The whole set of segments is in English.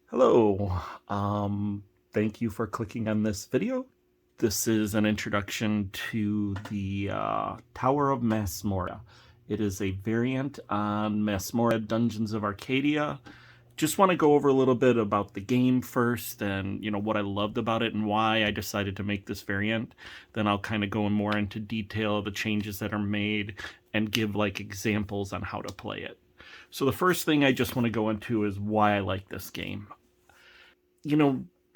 Hello. Thank you for clicking on this video. This is an introduction to the Tower of Masmorra. It is a variant on Masmorra Dungeons of Arcadia. Just want to go over a little bit about the game first and, what I loved about it and why I decided to make this variant. Then I'll kind of go more into detail of the changes that are made and give examples on how to play it. So the first thing I just want to go into is why I like this game.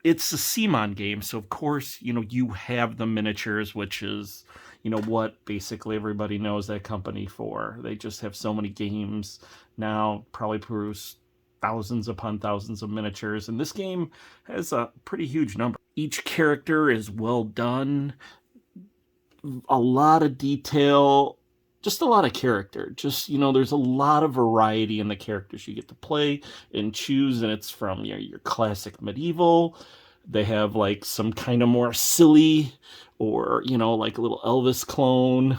It's a CMON game, so of course, you have the miniatures, which is, what basically everybody knows that company for. They just have so many games now, probably produce thousands upon thousands of miniatures, and this game has a pretty huge number. Each character is well done, a lot of detail, just a lot of character. There's a lot of variety in the characters you get to play and choose, and it's from your classic medieval. They have some kind of more silly or, like a little Elvis clone.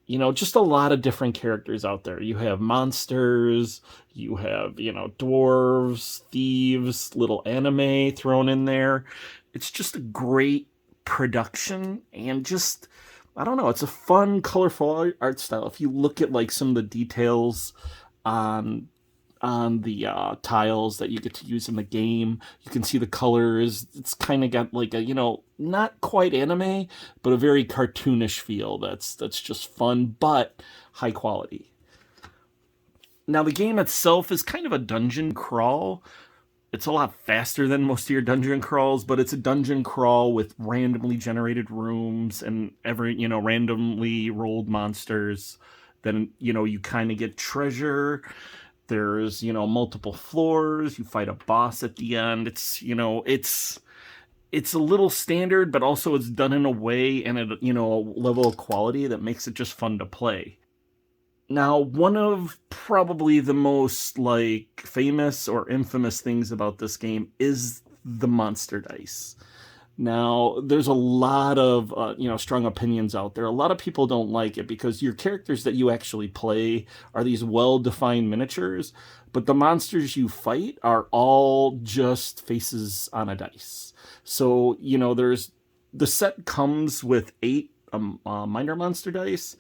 Just a lot of different characters out there. You have monsters, you have, dwarves, thieves, little anime thrown in there. It's just a great production and just, I don't know, it's a fun, colorful art style. If you look at some of the details on the tiles that you get to use in the game, you can see the colors. It's kind of got a, not quite anime, but a very cartoonish feel that's just fun, but high quality. Now, the game itself is kind of a dungeon crawl. It's a lot faster than most of your dungeon crawls, but it's a dungeon crawl with randomly generated rooms and randomly rolled monsters. Then, you kind of get treasure. There's, multiple floors. You fight a boss at the end. It's a little standard, but also it's done in a way and at, a level of quality that makes it just fun to play. Now, one of probably the most famous or infamous things about this game is the monster dice. Now, there's a lot of, strong opinions out there. A lot of people don't like it because your characters that you actually play are these well-defined miniatures, but the monsters you fight are all just faces on a dice. So, the set comes with 8 minor monster dice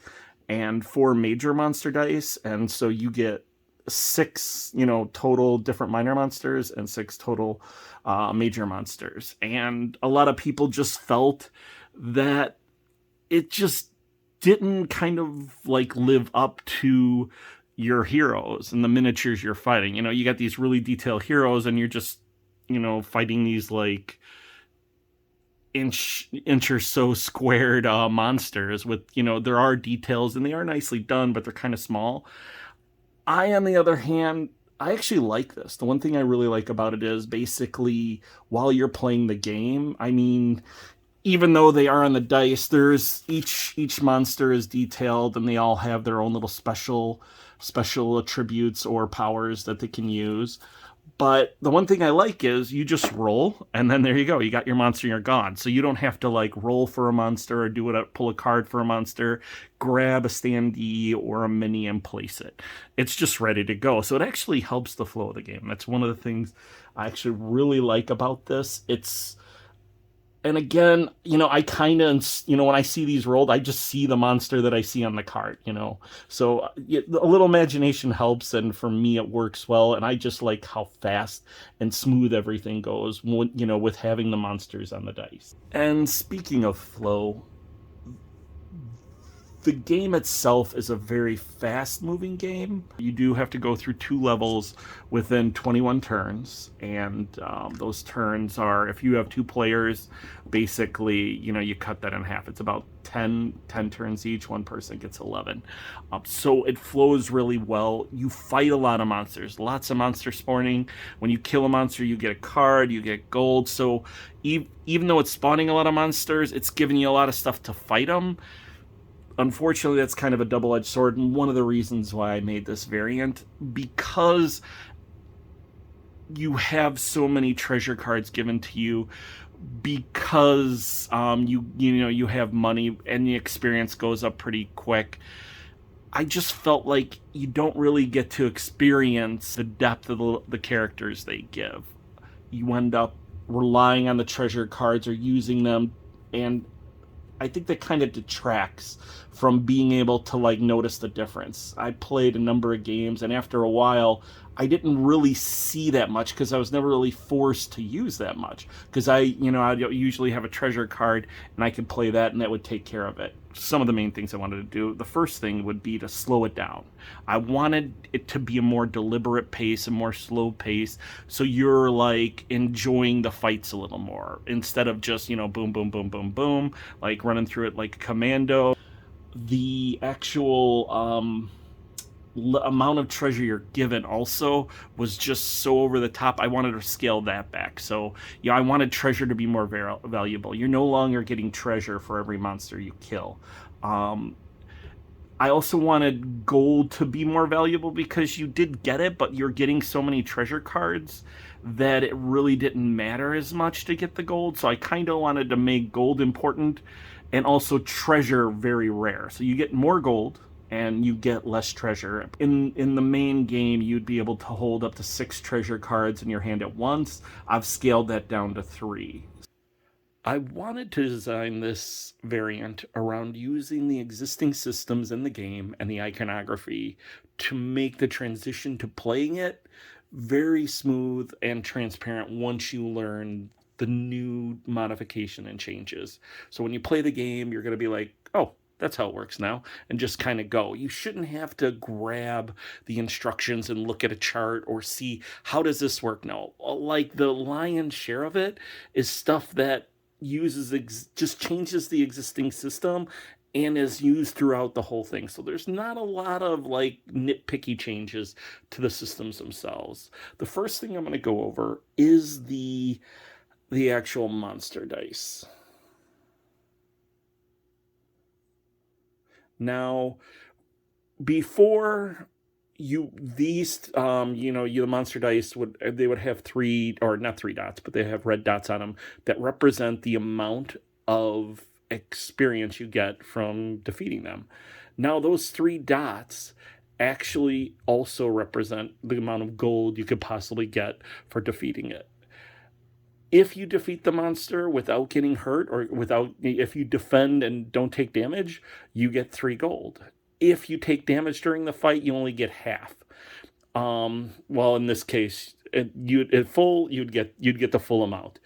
and 4 major monster dice, and so you get 6, total different minor monsters and 6 total major monsters. And a lot of people just felt that it just didn't kind of live up to your heroes and the miniatures you're fighting. You got these really detailed heroes and you're just, fighting these inch or so squared monsters with, there are details and they are nicely done, but they're kind of small. On the other hand, I actually like this. The one thing I really like about it is basically while you're playing the game, even though they are on the dice, there's each monster is detailed and they all have their own little special attributes or powers that they can use. But the one thing I like is you just roll, and then there you go. You got your monster and you're gone. So you don't have to roll for a monster or pull a card for a monster, grab a standee or a mini and place it. It's just ready to go. So it actually helps the flow of the game. That's one of the things I actually really like about this. And again, I kind of, when I see these rolled, I just see the monster that I see on the card, So a little imagination helps, and for me, it works well. And I just like how fast and smooth everything goes, with having the monsters on the dice. And speaking of flow, the game itself is a very fast-moving game. You do have to go through 2 levels within 21 turns, and those turns are, if you have 2 players, basically, you cut that in half. It's about 10 turns each. One person gets 11. So it flows really well. You fight a lot of monsters. Lots of monster spawning. When you kill a monster, you get a card, you get gold. So even though it's spawning a lot of monsters, it's giving you a lot of stuff to fight them. Unfortunately, that's kind of a double-edged sword, and one of the reasons why I made this variant, because you have so many treasure cards given to you, because you have money and the experience goes up pretty quick. I just felt like you don't really get to experience the depth of the characters they give. you end up relying on the treasure cards or using them, and I think that kind of detracts from being able to like notice the difference. I played a number of games, and after a while, I didn't really see that much because I was never really forced to use that much. Because I usually have a treasure card, and I could play that, and that would take care of it. Some of the main things I wanted to do. The first thing would be to slow it down. I wanted it to be a more deliberate pace, a more slow pace, so you're like enjoying the fights a little more instead of just boom, boom, boom, boom, boom, like running through it like a commando. The actual amount of treasure you're given also was just so over the top. I wanted to scale that back. So I wanted treasure to be more valuable. You're no longer getting treasure for every monster you kill. I also wanted gold to be more valuable because you did get it, but you're getting so many treasure cards that it really didn't matter as much to get the gold. So I kind of wanted to make gold important and also treasure very rare. So you get more gold and you get less treasure. In the main game, you'd be able to hold up to 6 treasure cards in your hand at once. I've scaled that down to 3. I wanted to design this variant around using the existing systems in the game and the iconography to make the transition to playing it very smooth and transparent once you learn the new modification and changes. So when you play the game, you're going to be like, oh, that's how it works now, and just kind of go. You shouldn't have to grab the instructions and look at a chart or see how does this work. No, like the lion's share of it is stuff that just changes the existing system and is used throughout the whole thing. So there's not a lot of like nitpicky changes to the systems themselves. The first thing I'm going to go over is the actual monster dice. Now, before the monster dice would have 3, or not 3 dots, but they have red dots on them that represent the amount of experience you get from defeating them. Now those 3 dots actually also represent the amount of gold you could possibly get for defeating it. If you defeat the monster without getting hurt, or if you defend and don't take damage, you get 3 gold. If you take damage during the fight, you only get half. Well, in this case, you'd get the full amount.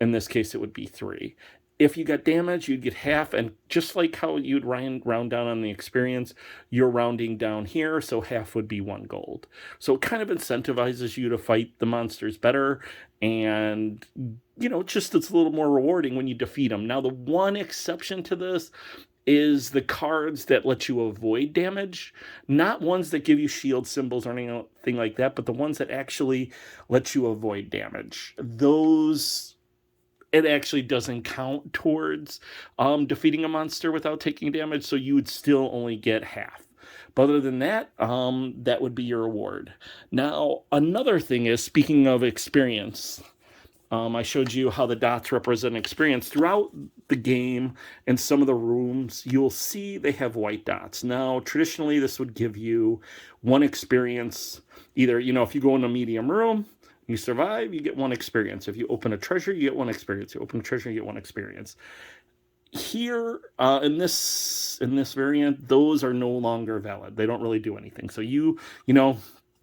In this case, it would be 3. If you got damage, you'd get half, and just like how you'd round down on the experience, you're rounding down here, so half would be 1 gold. So it kind of incentivizes you to fight the monsters better, and just it's a little more rewarding when you defeat them. Now, the one exception to this is the cards that let you avoid damage, not ones that give you shield symbols or anything like that, but the ones that actually let you avoid damage. Those, it actually doesn't count towards defeating a monster without taking damage, so you would still only get half. But other than that, that would be your reward. Now, another thing is, speaking of experience, I showed you how the dots represent experience. Throughout the game and some of the rooms, you'll see they have white dots. Now, traditionally, this would give you 1 experience. Either, if you go in a medium room, you survive, you get 1 experience. If you open a treasure, you get 1 experience. You open a treasure, you get 1 experience. Here, in this variant, those are no longer valid. They don't really do anything. So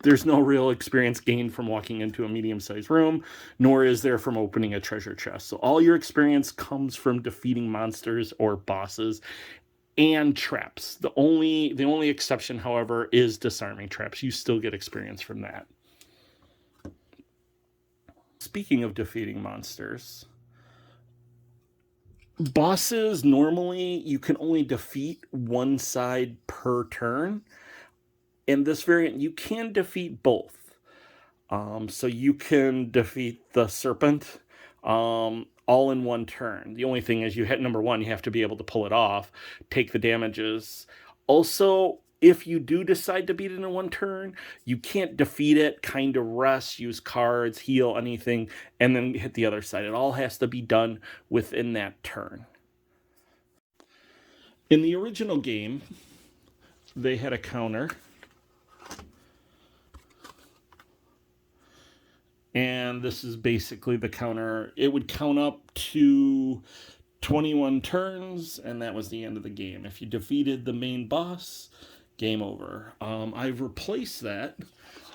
there's no real experience gained from walking into a medium-sized room, nor is there from opening a treasure chest. So all your experience comes from defeating monsters or bosses and traps. The only exception, however, is disarming traps. You still get experience from that. Speaking of defeating monsters, bosses, normally you can only defeat 1 side per turn. In this variant, you can defeat both. So you can defeat the serpent all in 1 turn. The only thing is, you hit number 1, you have to be able to pull it off, take the damages. Also, if you do decide to beat it in 1 turn, you can't defeat it, kind of rest, use cards, heal, anything, and then hit the other side. It all has to be done within that turn. In the original game, they had a counter. And this is basically the counter. It would count up to 21 turns, and that was the end of the game. If you defeated the main boss, game over. I've replaced that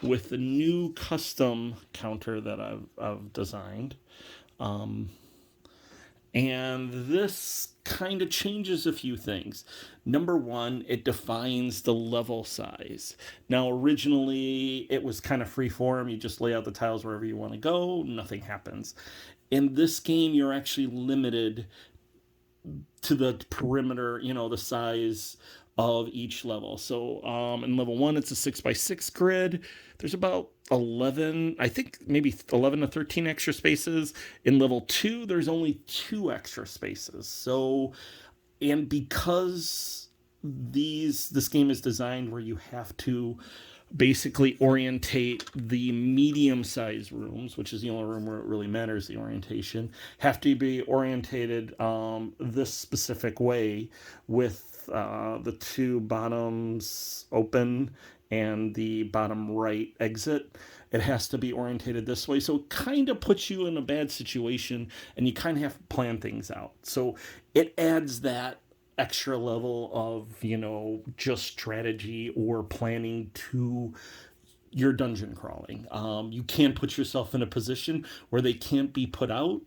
with the new custom counter that I've designed. And this kind of changes a few things. Number one, it defines the level size. Now, originally, it was kind of free form. You just lay out the tiles wherever you want to go, nothing happens. In this game, you're actually limited to the perimeter, the size of each level. So in level 1, it's a 6x6 grid. There's about 11, I think maybe 11 to 13 extra spaces. In level 2, there's only 2 extra spaces. So, and because this game is designed where you have to basically orientate the medium-sized rooms, which is the only room where it really matters, the orientation, have to be orientated this specific way with the 2 bottoms open and the bottom right exit. It has to be orientated this way. So it kind of puts you in a bad situation, and you kind of have to plan things out. So it adds that extra level of, just strategy or planning to your dungeon crawling. You can put yourself in a position where they can't be put out.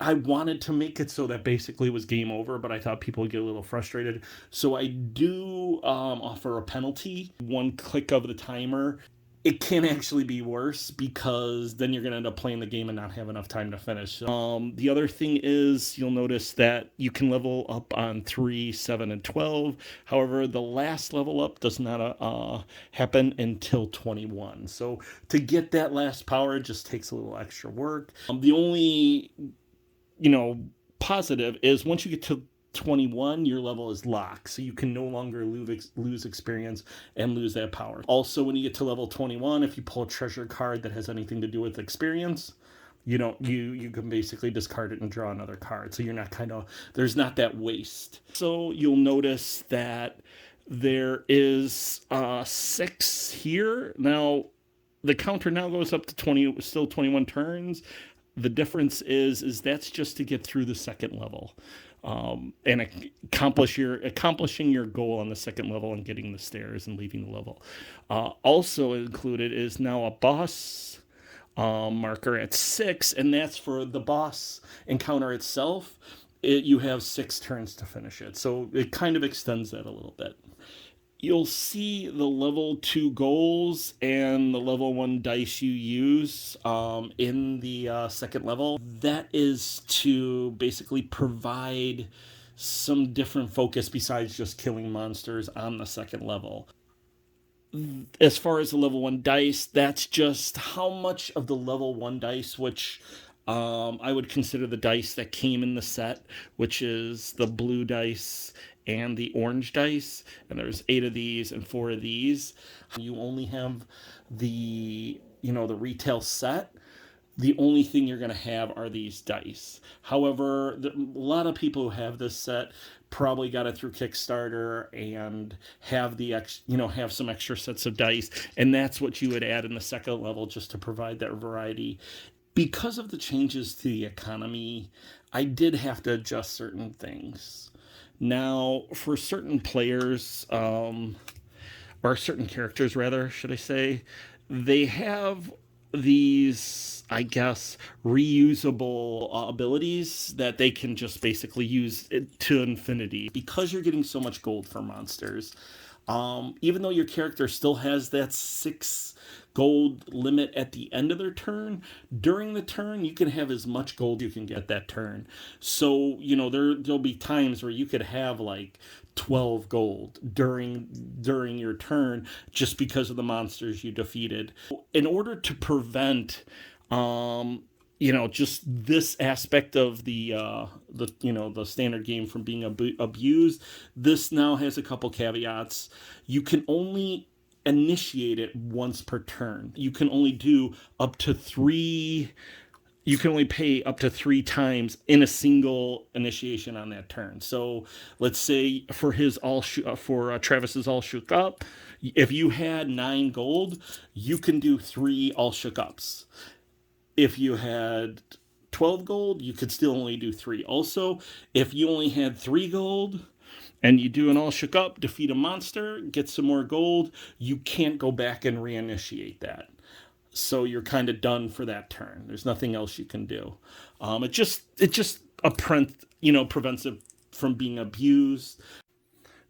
I wanted to make it so that basically it was game over, but I thought people would get a little frustrated. So I do offer a penalty. 1 click of the timer. It can actually be worse because then you're going to end up playing the game and not have enough time to finish. The other thing is you'll notice that you can level up on 3, 7, and 12. However, the last level up does not happen until 21. So to get that last power, it just takes a little extra work. The only, positive is once you get to 21, your level is locked, so you can no longer lose experience and lose that power. Also, when you get to level 21, if you pull a treasure card that has anything to do with experience, you can basically discard it and draw another card. So you're not there's not that waste. So you'll notice that there is 6 here. Now, the counter now goes up to 20, still 21 turns. The difference is that's just to get through the second level. And accomplishing your goal on the second level and getting the stairs and leaving the level. Also included is now a boss marker at 6, and that's for the boss encounter itself. You have 6 turns to finish it, so it kind of extends that a little bit. You'll see the level 2 goals and the level 1 dice you use in the second level. That is to basically provide some different focus besides just killing monsters on the second level. As far as the level 1 dice, that's just how much of the level 1 dice, which I would consider the dice that came in the set, which is the blue dice and the orange dice, and there's 8 of these and 4 of these. You only have the retail set. The only thing you're going to have are these dice. However, a lot of people who have this set probably got it through Kickstarter and have have some extra sets of dice, and that's what you would add in the second level just to provide that variety. Because of the changes to the economy, I did have to adjust certain things. Now, for certain players, or certain characters, rather, should I say, they have these, I guess, reusable abilities that they can just basically use it to infinity. Because you're getting so much gold for monsters, even though your character still has that 6 gold limit at the end of their turn, during the turn you can have as much gold you can get that turn. So there'll be times where you could have like 12 gold during your turn just because of the monsters you defeated. In order to prevent just this aspect of the standard game from being abused, this now has a couple caveats. You can only initiate it once per turn. You can only do up to 3 you can only pay up to 3 times in a single initiation on that turn. So let's say for his Travis's all shook up, if you had 9 gold, you can do 3 all shook ups. If you had 12 gold, you could still only do 3. Also, if you only had 3 gold and you do an all shook up, defeat a monster, get some more gold, you can't go back and reinitiate that. So you're kind of done for that turn. There's nothing else you can do. Prevents it from being abused.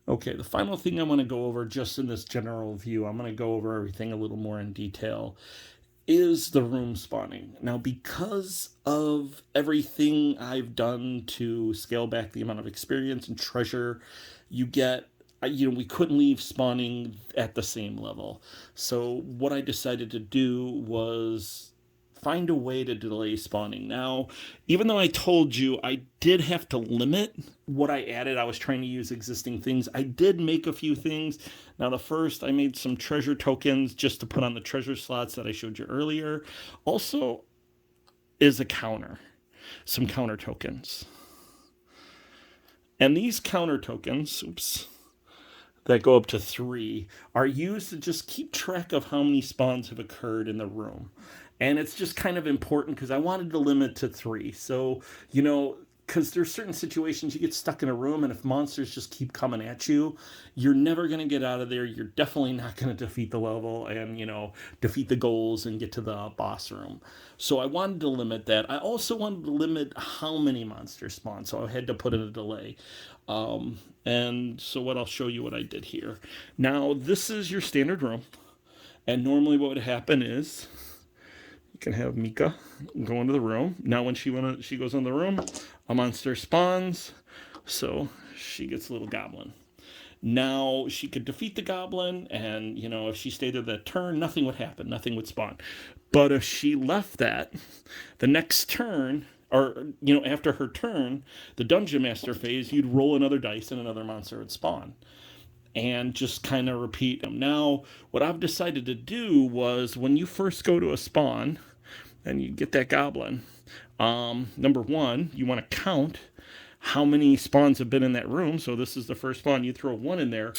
Okay, the final thing I want to go over just in this general view, I'm going to go over everything a little more in detail, is the room spawning. Now, because of everything I've done to scale back the amount of experience and treasure you get, we couldn't leave spawning at the same level. So what I decided to do was find a way to delay spawning. Now, even though I told you I did have to limit what I added, I was trying to use existing things. I did make a few things. Now, the first, I made some treasure tokens just to put on the treasure slots that I showed you earlier. Also, is a counter. Some counter tokens. And these counter tokens, that go up to 3 are used to just keep track of how many spawns have occurred in the room. And it's just kind of important because I wanted to limit to 3. So, because there's certain situations you get stuck in a room, and if monsters just keep coming at you, you're never going to get out of there. You're definitely not going to defeat the level and, defeat the goals and get to the boss room. So I wanted to limit that. I also wanted to limit how many monsters spawn, so I had to put in a delay. And so I'll show you what I did here. Now, this is your standard room. And normally what would happen is you can have Mika go into the room. Now, when she goes in the room, a monster spawns. So she gets a little goblin. Now, she could defeat the goblin, and, if she stayed there that turn, nothing would happen. Nothing would spawn. But if she left that, the next turn, or, after her turn, the Dungeon Master phase, you'd roll another dice and another monster would spawn. And just kind of repeat them. Now, what I've decided to do was when you first go to a spawn and you get that goblin, number 1, you want to count how many spawns have been in that room. So this is the first spawn. You throw 1 in there.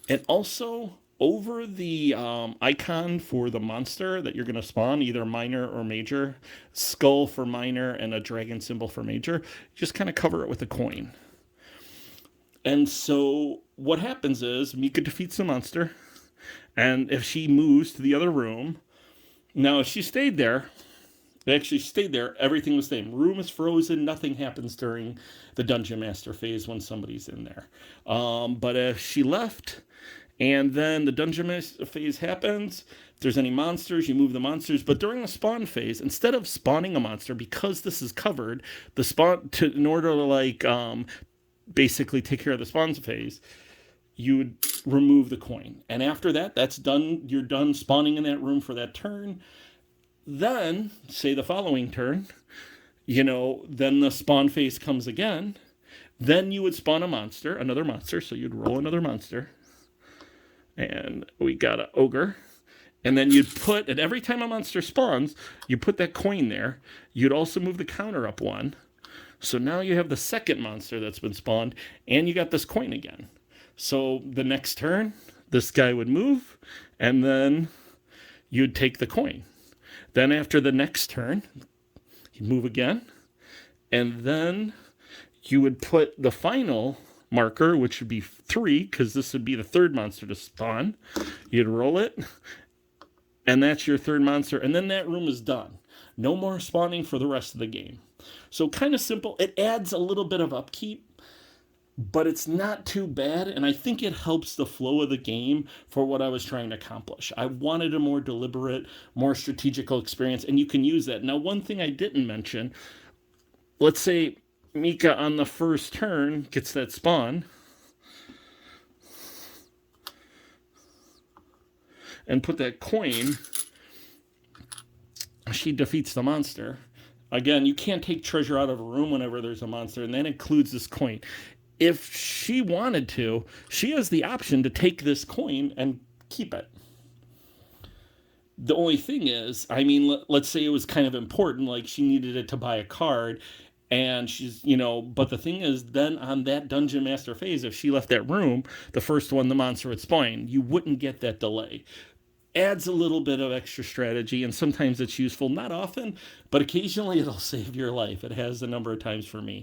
And also, over the icon for the monster that you're going to spawn, either minor or major, skull for minor and a dragon symbol for major, just kind of cover it with a coin. And so what happens is Mika defeats the monster, and if she moves to the other room, now if she stayed there, everything was the same. Room is frozen, nothing happens during the Dungeon Master phase when somebody's in there. But if she left, and then the Dungeon Master phase happens, if there's any monsters, you move the monsters. But during the spawn phase, instead of spawning a monster, because this is covered, in order to basically take care of the spawns phase, you would remove the coin. And after that, that's done. You're done spawning in that room for that turn. Then, say the following turn, then the spawn phase comes again. Then you would spawn another monster. So you'd roll another monster. And we got an ogre. And then and every time a monster spawns, you put that coin there. You'd also move the counter up 1. So now you have the second monster that's been spawned, and you got this coin again. So the next turn, this guy would move, and then you'd take the coin. Then after the next turn, you'd move again, and then you would put the final marker, which would be 3, because this would be the third monster to spawn. You'd roll it, and that's your third monster, and then that room is done. No more spawning for the rest of the game. So kind of simple. It adds a little bit of upkeep, but it's not too bad, and I think it helps the flow of the game for what I was trying to accomplish. I wanted a more deliberate, more strategical experience, and you can use that. Now, one thing I didn't mention, let's say Mika on the first turn gets that spawn, and put that coin, she defeats the monster. Again, you can't take treasure out of a room whenever there's a monster, and that includes this coin. If she wanted to, she has the option to take this coin and keep it. The only thing is, I mean, let's say it was kind of important, like she needed it to buy a card, and she's, but the thing is, then on that dungeon master phase, if she left that room, the first one, the monster would spawn. You wouldn't get that delay. Adds a little bit of extra strategy, and sometimes it's useful, not often, but occasionally it'll save your life. It has a number of times for me.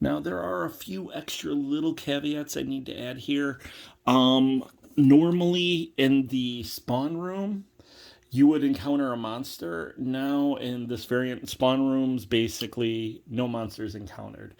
Now, there are a few extra little caveats I need to add here. Normally in the spawn room, you would encounter a monster. Now, in this variant, spawn rooms, basically no monsters encountered.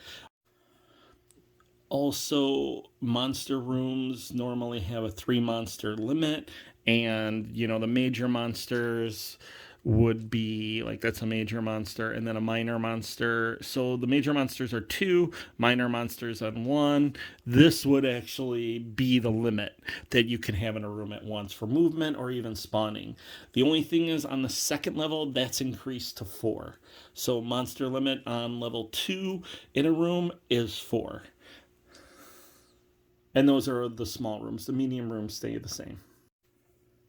Also, monster rooms normally have a 3 monster limit, and the major monsters would be like, that's a major monster, and then a minor monster. So the major monsters are 2, minor monsters on 1. This would actually be the limit that you can have in a room at once for movement or even spawning. The only thing is, on the second level, that's increased to 4. So monster limit on level 2 in a room is 4. And those are the small rooms. The medium rooms stay the same.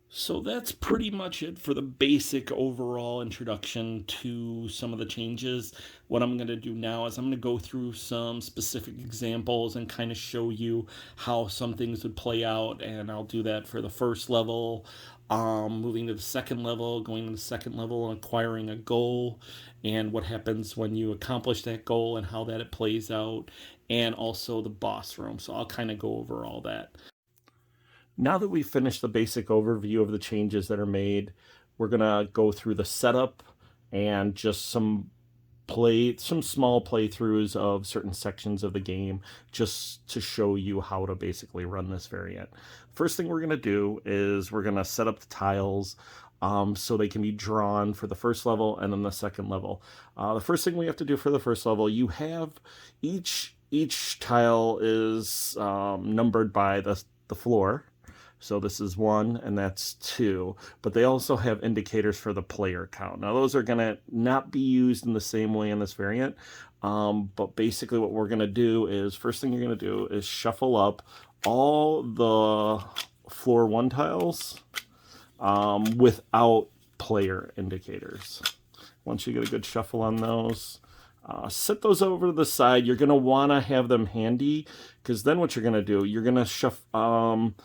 So that's pretty much it for the basic overall introduction to some of the changes. What I'm going to do now is I'm going to go through some specific examples and kind of show you how some things would play out. And I'll do that for the first level, moving to the second level, going to the second level, acquiring a goal, and what happens when you accomplish that goal and how that it plays out, and also the boss room. So I'll kind of go over all that. Now that we've finished the basic overview of the changes that are made, we're going to go through the setup and just some small playthroughs of certain sections of the game, just to show you how to basically run this variant. First thing we're going to do is we're going to set up the tiles so they can be drawn for the first level and then the second level. The first thing we have to do for the first level, you have each tile is numbered by the floor. So this is 1 and that's 2, but they also have indicators for the player count. Now those are going to not be used in the same way in this variant, but basically what we're going to do is, first thing you're going to do is shuffle up all the floor 1 tiles without player indicators. Once you get a good shuffle on those, set those over to the side. You're going to want to have them handy, because then what you're going to do, you're going to shuffle...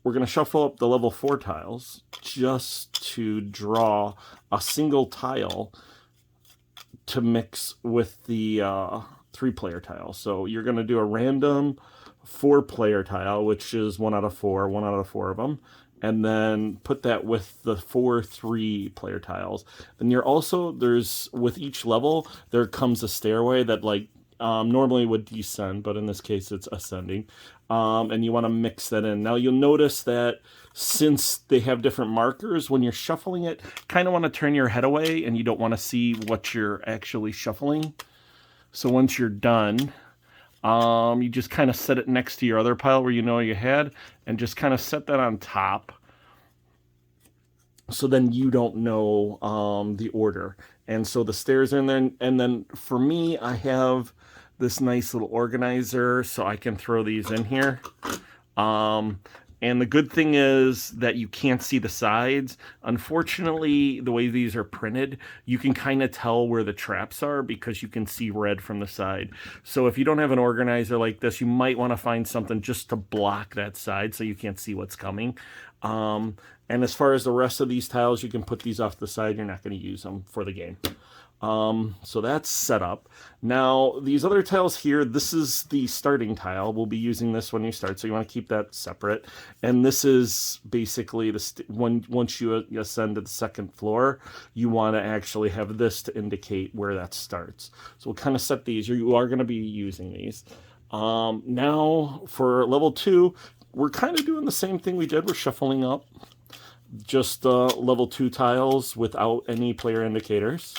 we're going to shuffle up the level 4 tiles just to draw a single tile to mix with the 3-player tile. So you're going to do a random 4-player tile, which is 1 out of 4 of them, and then put that with the 4 3-player tiles. Then with each level, there comes a stairway that normally would descend, but in this case it's ascending. And you want to mix that in. Now you'll notice that since they have different markers, when you're shuffling it, kind of want to turn your head away and you don't want to see what you're actually shuffling. So once you're done, you just kind of set it next to your other pile where you had, and just kind of set that on top. So then you don't know the order. And so the stairs are in there. And then for me, I have this nice little organizer so I can throw these in here. And the good thing is that you can't see the sides. Unfortunately, the way these are printed, you can kind of tell where the traps are because you can see red from the side. So if you don't have an organizer like this, you might want to find something just to block that side so you can't see what's coming. And as far as the rest of these tiles, you can put these off the side. You're not going to use them for the game. So that's set up. Now, these other tiles here, this is the starting tile. We'll be using this when you start, so you want to keep that separate. And this is basically once you ascend to the second floor, you want to actually have this to indicate where that starts. So we'll kind of set these. You are going to be using these. Now, for level 2, we're kind of doing the same thing we did. We're shuffling up just level 2 tiles without any player indicators.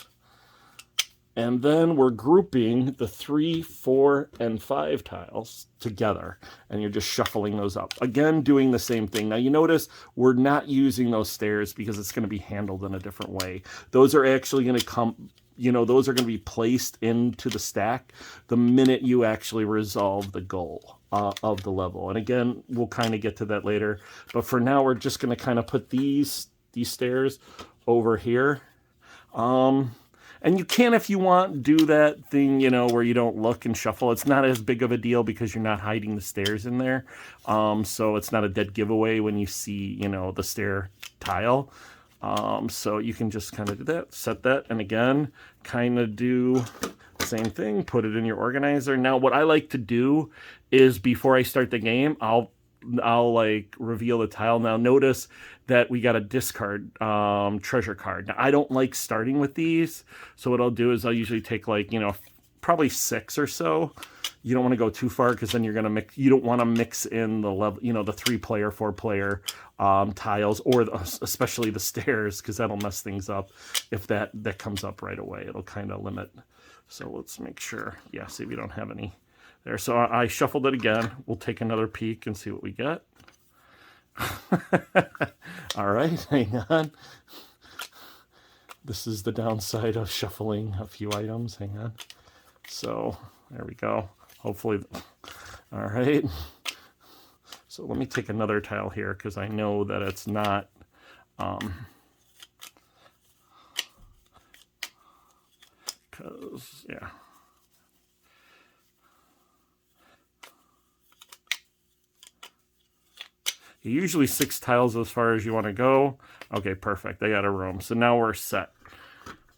And then we're grouping the 3, 4, and 5 tiles together. And you're just shuffling those up. Again, doing the same thing. Now you notice we're not using those stairs because it's going to be handled in a different way. Those are actually going to come, those are going to be placed into the stack the minute you actually resolve the goal of the level. And again, we'll kind of get to that later. But for now, we're just going to kind of put these these stairs over here. And you can, if you want, do that thing, you know, where you don't look and shuffle. It's not as big of a deal because you're not hiding the stairs in there. So it's not a dead giveaway when you see, you know, the stair tile. So you can just kind of do that, set that, and again, kind of do the same thing, put it in your organizer. Now, what I like to do is before I start the game, I'll like reveal the tile. Now notice that we got a discard treasure card. Now I don't like starting with these, so what I'll do is I'll usually take like, you know, probably 6 or so. You don't want to go too far because then you're gonna mix. You don't want to mix in the level, you know, the 3-player, 4-player tiles, or especially the stairs, because that'll mess things up if that comes up right away. It'll kind of limit. So let's make sure. Yeah, see, we don't have any there. So I shuffled it again. We'll take another peek and see what we get. All right, hang on. This is the downside of shuffling a few items. Hang on. So there we go. Hopefully, all right. So let me take another tile here because I know that it's not. Because, yeah. Usually 6 tiles as far as you want to go. Okay, perfect. I got a room. So now we're set.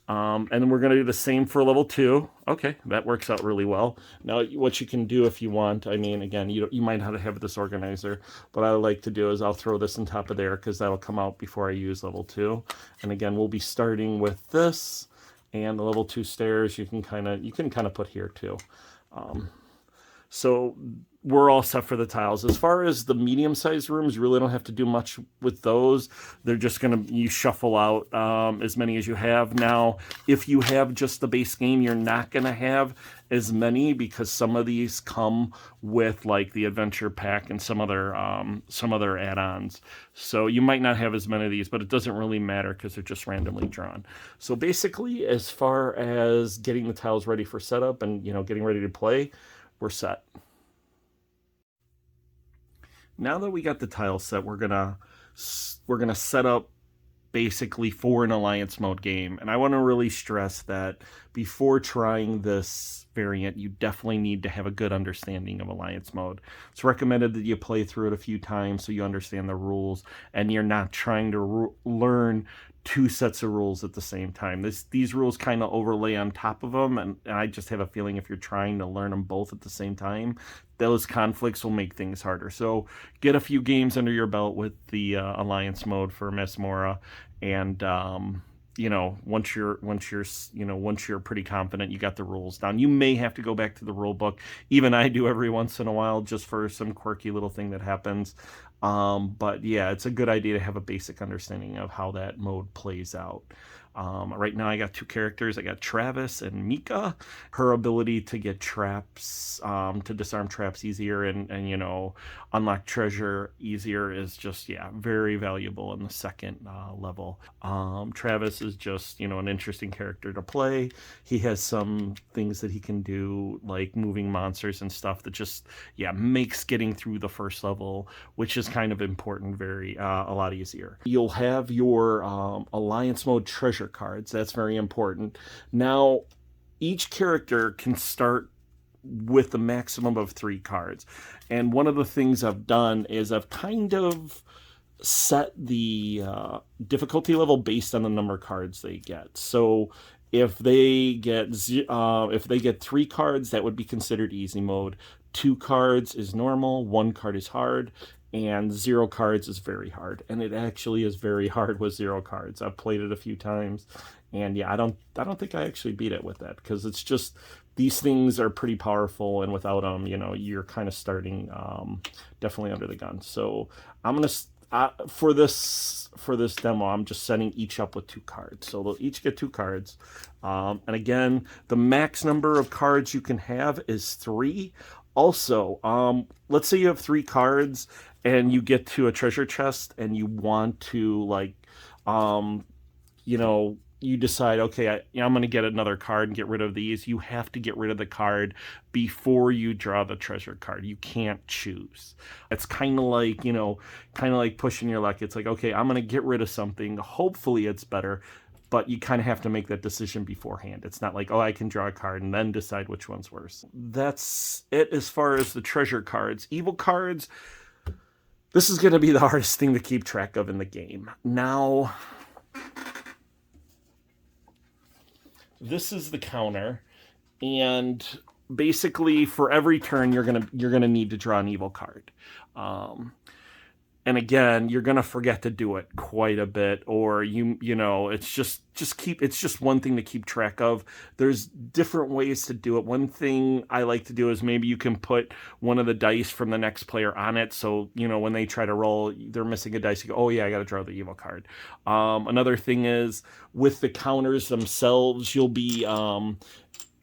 And then we're going to do the same for level 2. Okay, that works out really well. Now, what you can do if you want, I mean, again, you might not have this organizer. What I like to do is I'll throw this on top of there because that'll come out before I use level 2. And again, we'll be starting with this and the level 2 stairs. You can kind of put here too. So we're all set for the tiles. As far as the medium-sized rooms, you really don't have to do much with those. They're just you shuffle out as many as you have. Now, if you have just the base game, you're not going to have as many because some of these come with like the adventure pack and some other add-ons. So you might not have as many of these, but it doesn't really matter because they're just randomly drawn. So basically, as far as getting the tiles ready for setup and, you know, getting ready to play, we're set. Now that we got the tile set, we're gonna set up basically for an alliance mode game. And I want to really stress that before trying this variant, you definitely need to have a good understanding of alliance mode. It's recommended that you play through it a few times so you understand the rules and you're not trying to learn 2 sets of rules at the same time. These rules kind of overlay on top of them, and I just have a feeling if you're trying to learn them both at the same time, those conflicts will make things harder. So get a few games under your belt with the alliance mode for Masmorra, and you know, once you're pretty confident you got the rules down, you may have to go back to the rule book. Even I do every once in a while just for some quirky little thing that happens. But yeah, it's a good idea to have a basic understanding of how that mode plays out. Right now I got 2 characters. I got Travis and Mika. Her ability to get traps, to disarm traps easier and you know, unlock treasure easier is just, yeah, very valuable in the second level. Travis is just, you know, an interesting character to play. He has some things that he can do, like moving monsters and stuff that just, yeah, makes getting through the first level, which is kind of important, a lot easier. You'll have your alliance mode treasure cards. That's very important. Now, each character can start with a maximum of 3 cards. And one of the things I've done is I've kind of set the difficulty level based on the number of cards they get. So if they get 3 cards, that would be considered easy mode. 2 cards is normal, 1 card is hard, and 0 cards is very hard. And it actually is very hard with 0 cards. I've played it a few times, and yeah, I don't think I actually beat it with that, because it's just, these things are pretty powerful, and without them, you know, you're kind of starting definitely under the gun. So I'm gonna for this demo, I'm just setting each up with 2 cards. So they'll each get 2 cards. And again, the max number of cards you can have is 3. Also, let's say you have 3 cards and you get to a treasure chest and you want to, like, you know, you decide, okay, I'm going to get another card and get rid of these. You have to get rid of the card before you draw the treasure card. You can't choose. It's kind of like, kind of like pushing your luck. It's like, okay, I'm going to get rid of something. Hopefully it's better, but you kind of have to make that decision beforehand. It's not like, oh, I can draw a card and then decide which one's worse. That's it as far as the treasure cards. Evil cards, this is going to be the hardest thing to keep track of in the game. Now, this is the counter, and basically for every turn you're gonna need to draw an evil card. And again, you're gonna forget to do it quite a bit, or it's just one thing to keep track of. There's different ways to do it. One thing I like to do is maybe you can put one of the dice from the next player on it, so when they try to roll, they're missing a dice. You go, oh yeah, I got to draw the evil card. Another thing is with the counters themselves, you'll be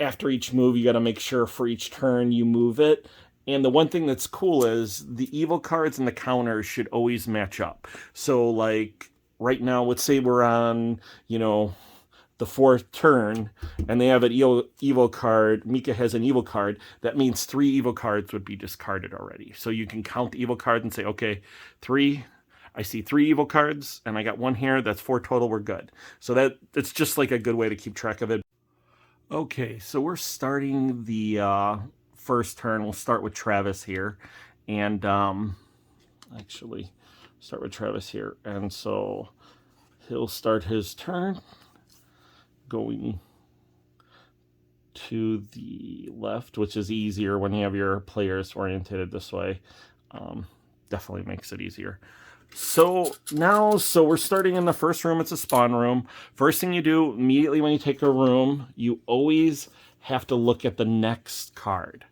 after each move, you got to make sure for each turn you move it. And the one thing that's cool is the evil cards and the counters should always match up. So like right now, let's say we're on, the fourth turn and they have an evil card. Mika has an evil card. That means 3 evil cards would be discarded already. So you can count the evil cards and say, okay, 3, I see 3 evil cards and I got 1 here. That's 4 total. We're good. So it's just like a good way to keep track of it. Okay, so we're starting the first turn. We'll start with Travis here, and actually start with Travis here, and so he'll start his turn going to the left, which is easier when you have your players oriented this way. Definitely makes it easier. So we're starting in the first room. It's a spawn room. First thing you do immediately when you take a room, you always have to look at the next card.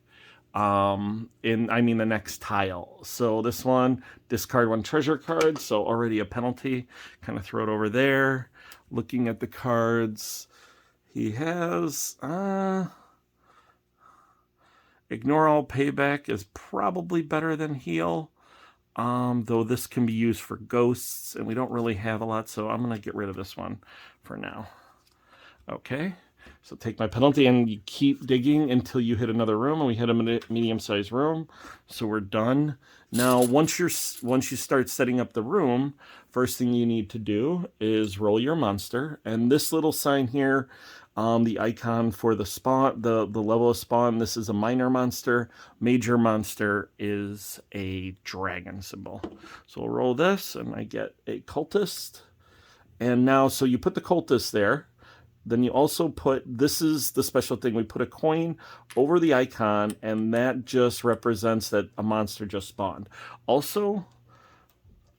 The next tile. So this one, discard 1 treasure card. So already a penalty. Kind of throw it over there. Looking at the cards he has. Ignore all payback is probably better than heal. Though this can be used for ghosts, and we don't really have a lot, so I'm going to get rid of this one for now. Okay, so take my penalty, and you keep digging until you hit another room, and we hit a medium-sized room, so we're done. Now, once you start setting up the room, first thing you need to do is roll your monster, and this little sign here, the icon for the spawn, the level of spawn, this is a minor monster. Major monster is a dragon symbol. So we'll roll this, and I get a cultist. And now, so you put the cultist there. Then you also put, this is the special thing, we put a coin over the icon, and that just represents that a monster just spawned. Also,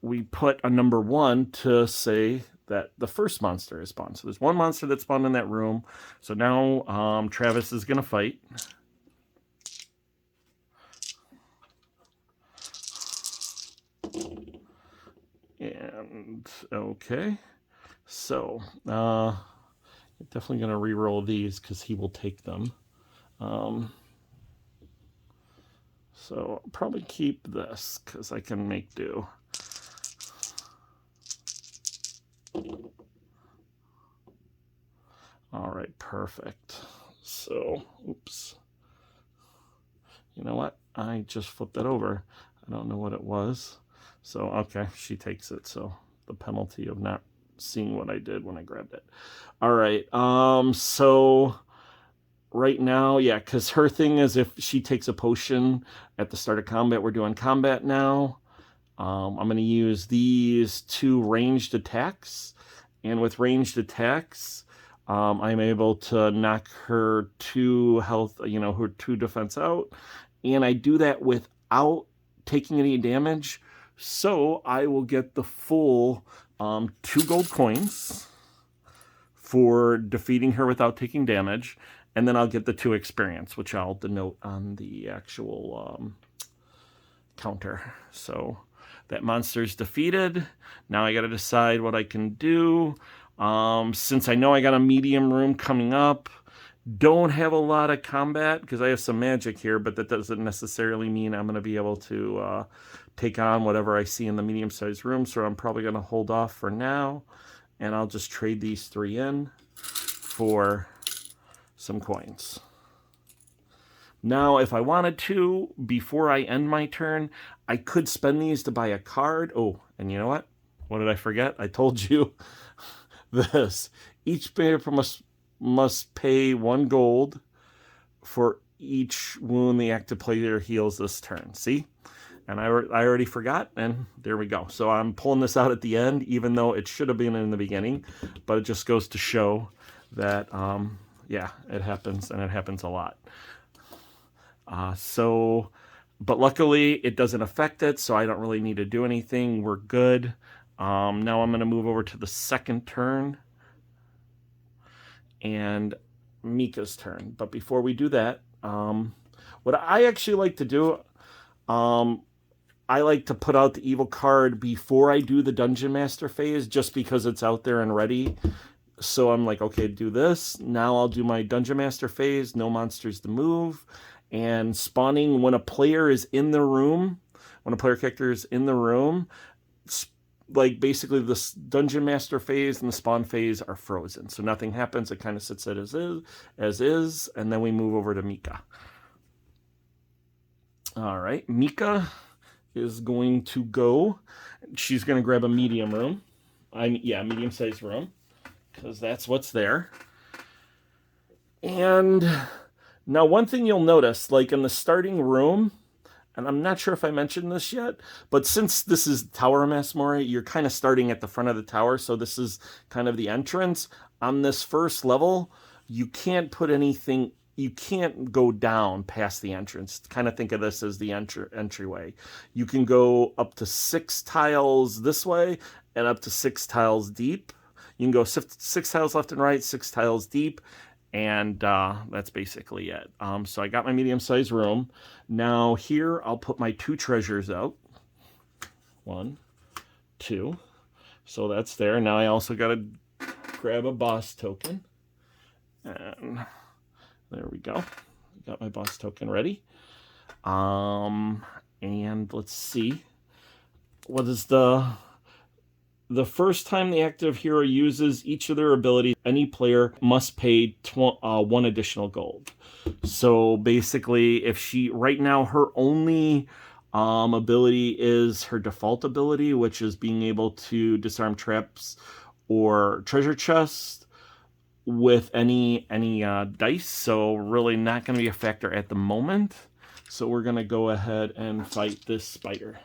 we put a number 1 to say that the first monster is spawned. So there's 1 monster that spawned in that room. So now Travis is going to fight. And, okay. So, definitely going to re-roll these because he will take them. So I'll probably keep this because I can make do. All right, perfect. So, oops. You know what? I just flipped that over. I don't know what it was. So, okay, she takes it. So the penalty of not seeing what I did when I grabbed it. All right, so right now, yeah, because her thing is if she takes a potion at the start of combat, we're doing combat now. I'm going to use these 2 ranged attacks. And with ranged attacks, I'm able to knock her 2 health, her 2 defense out. And I do that without taking any damage. So I will get the full 2 gold coins for defeating her without taking damage. And then I'll get the 2 experience, which I'll denote on the actual counter. So that monster's defeated. Now I got to decide what I can do. Since I know I got a medium room coming up, don't have a lot of combat because I have some magic here, but that doesn't necessarily mean I'm going to be able to take on whatever I see in the medium-sized room, so I'm probably going to hold off for now. And I'll just trade these 3 in for some coins. Now, if I wanted to, before I end my turn, I could spend these to buy a card. Oh, and you know what? What did I forget? I told you this. Each player must pay 1 gold for each wound the active player heals this turn. See? And I already forgot, and there we go. So I'm pulling this out at the end, even though it should have been in the beginning. But it just goes to show that, yeah, it happens, and it happens a lot. But luckily, it doesn't affect it, so I don't really need to do anything. We're good. Now I'm going to move over to the second turn and Mika's turn. But before we do that, what I actually like to do, I like to put out the evil card before I do the Dungeon Master phase, just because it's out there and ready. So I'm like, okay, do this. Now I'll do my Dungeon Master phase, no monsters to move. And spawning when a player is in the room, when a player character is in the room, like basically the Dungeon Master phase and the spawn phase are frozen. So nothing happens. It kind of sits as is, and then we move over to Mika. All right, Mika is going to go. She's going to grab a medium room. Medium-sized room, because that's what's there. And now one thing you'll notice, like in the starting room, and I'm not sure if I mentioned this yet, but since this is Tower of Masmorra, you're kind of starting at the front of the tower, so this is kind of the entrance. On this first level, you can't put anything, you can't go down past the entrance. Kind of think of this as the entryway. You can go up to 6 tiles this way and up to 6 tiles deep. You can go 6 tiles left and right, 6 tiles deep, and that's basically it. So I got my medium-sized room. Now here, I'll put my 2 treasures out. 1, 2. So that's there. Now I also got to grab a boss token. And there we go. Got my boss token ready. And let's see. What is the first time the active hero uses each of their abilities, any player must pay 1 additional gold. So basically, if she, right now, her only ability is her default ability, which is being able to disarm traps or treasure chests with any dice. So really not going to be a factor at the moment. So we're going to go ahead and fight this spider.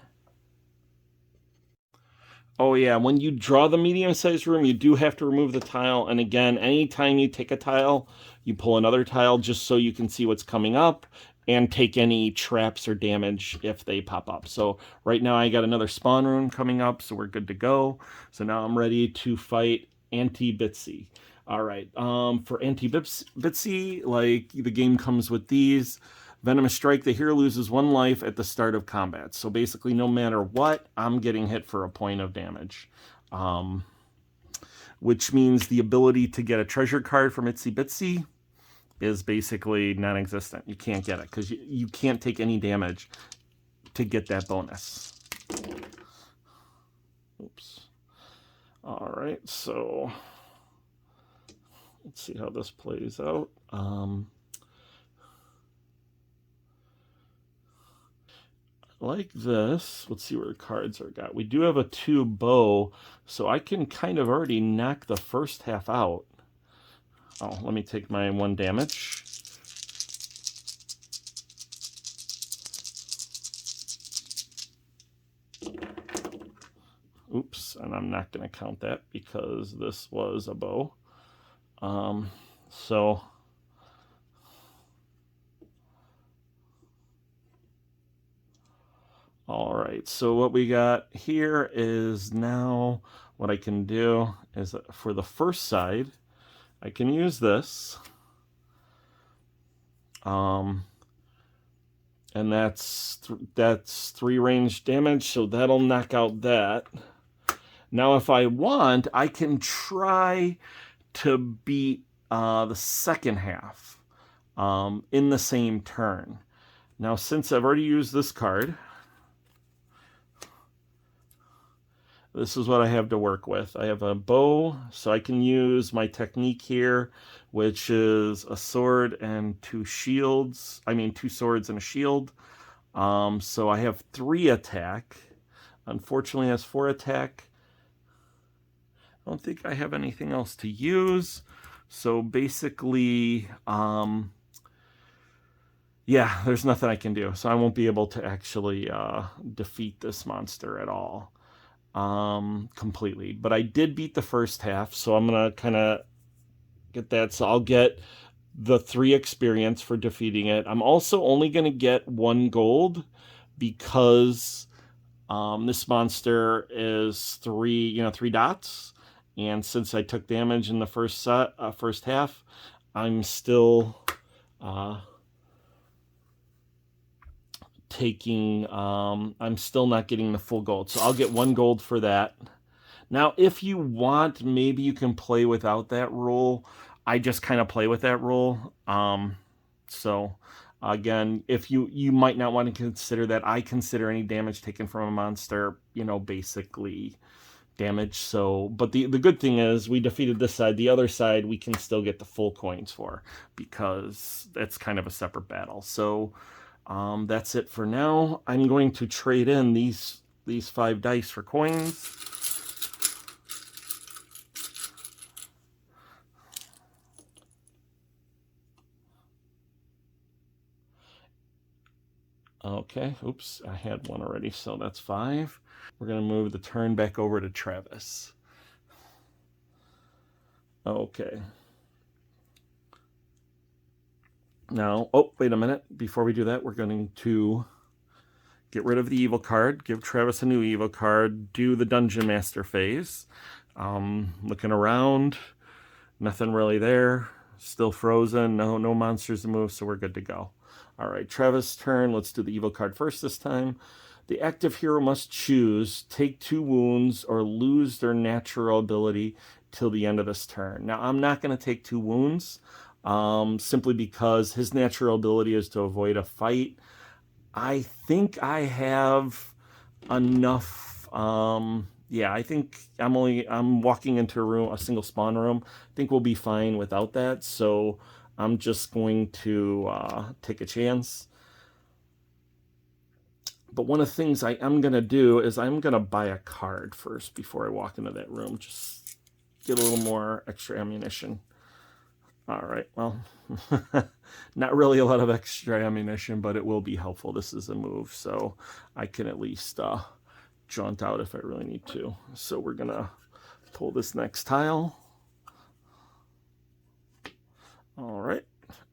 Oh yeah, when you draw the medium-sized room, you do have to remove the tile. And again, anytime you take a tile, you pull another tile just so you can see what's coming up and take any traps or damage if they pop up. So right now I got another spawn room coming up, so we're good to go. So now I'm ready to fight Anti-Bitsy. All right, for Anti-Bitsy, like the game comes with these. Venomous Strike, the hero loses 1 life at the start of combat. So basically, no matter what, I'm getting hit for a point of damage. Which means the ability to get a treasure card from Itsy Bitsy is basically non-existent. You can't get it, because you can't take any damage to get that bonus. Oops. All right, so let's see how this plays out. Like this, let's see where the cards are got. We do have a 2 bow, so I can kind of already knock the first half out. Oh, let me take my 1 damage. Oops, and I'm not going to count that because this was a bow. So all right, so what we got here is now what I can do is for the first side, I can use this. And that's 3 range damage, so that'll knock out that. Now, if I want, I can try to beat the second half in the same turn. Now, since I've already used this card, This is what I have to work with. I have a bow, so I can use my technique here, which is a sword and two shields. I mean, two swords and a shield. So I have 3 attack. Unfortunately, it has 4 attack. I don't think I have anything else to use. So basically, yeah, there's nothing I can do. So I won't be able to actually defeat this monster at all completely. But I did beat the first half, so I'm going to kind of get that. So I'll get the 3 experience for defeating it. I'm also only going to get 1 gold because this monster is 3 dots. And since I took damage in the first half, I'm still I'm still not getting the full gold. So I'll get 1 gold for that. Now, if you want, maybe you can play without that rule. I just kind of play with that rule. So again, if you might not want to consider that. I consider any damage taken from a monster, basically damage. So, but the good thing is we defeated this side. The other side we can still get the full coins for, because that's kind of a separate battle. So that's it for now. I'm going to trade in these 5 dice for coins. Okay, oops, I had 1 already, so that's 5. We're going to move the turn back over to Travis. Okay. Now, oh, wait a minute. Before we do that, we're going to get rid of the evil card, give Travis a new evil card, do the Dungeon Master phase. Looking around, nothing really there. Still frozen, no monsters to move, so we're good to go. All right, Travis' turn. Let's do the evil card first this time. The active hero must choose, take 2 wounds, or lose their natural ability till the end of this turn. Now, I'm not going to take 2 wounds, simply because his natural ability is to avoid a fight. I think I have enough. Yeah, I think I'm walking into a single spawn room. I think we'll be fine without that. So I'm just going to take a chance. But one of the things I am going to do is I'm going to buy a card first before I walk into that room. Just get a little more extra ammunition. All right, well, not really a lot of extra ammunition, but it will be helpful. This is a move, so I can at least jaunt out if I really need to. So we're going to pull this next tile. All right.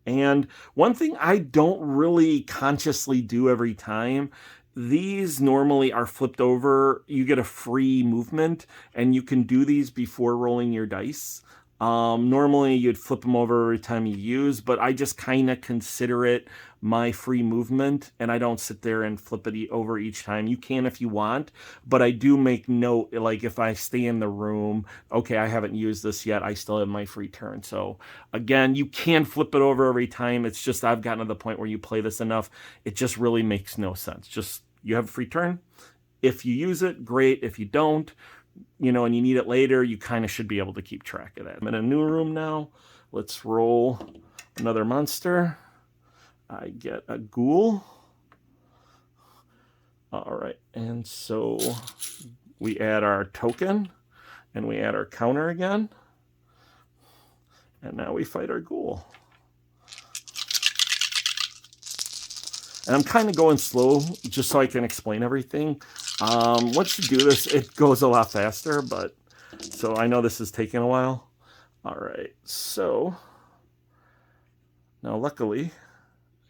And one thing I don't really consciously do every time, these normally are flipped over. You get a free movement, and you can do these before rolling your dice. Normally you'd flip them over every time you use, but I just kind of consider it my free movement, and I don't sit there and flip it over each time. You can if you want, but I do make note, like if I stay in the room, okay, I haven't used this yet, I still have my free turn. So again, you can flip it over every time. It's just I've gotten to the point where you play this enough, it just really makes no sense. Just you have a free turn. If you use it, great. If you don't, and you need it later, you kind of should be able to keep track of that. I'm in a new room now. Let's roll another monster. I get a ghoul. All right, and so we add our token, and we add our counter again. And now we fight our ghoul. And I'm kind of going slow just so I can explain everything. Once you do this, it goes a lot faster, but so I know this is taking a while. All right, so now luckily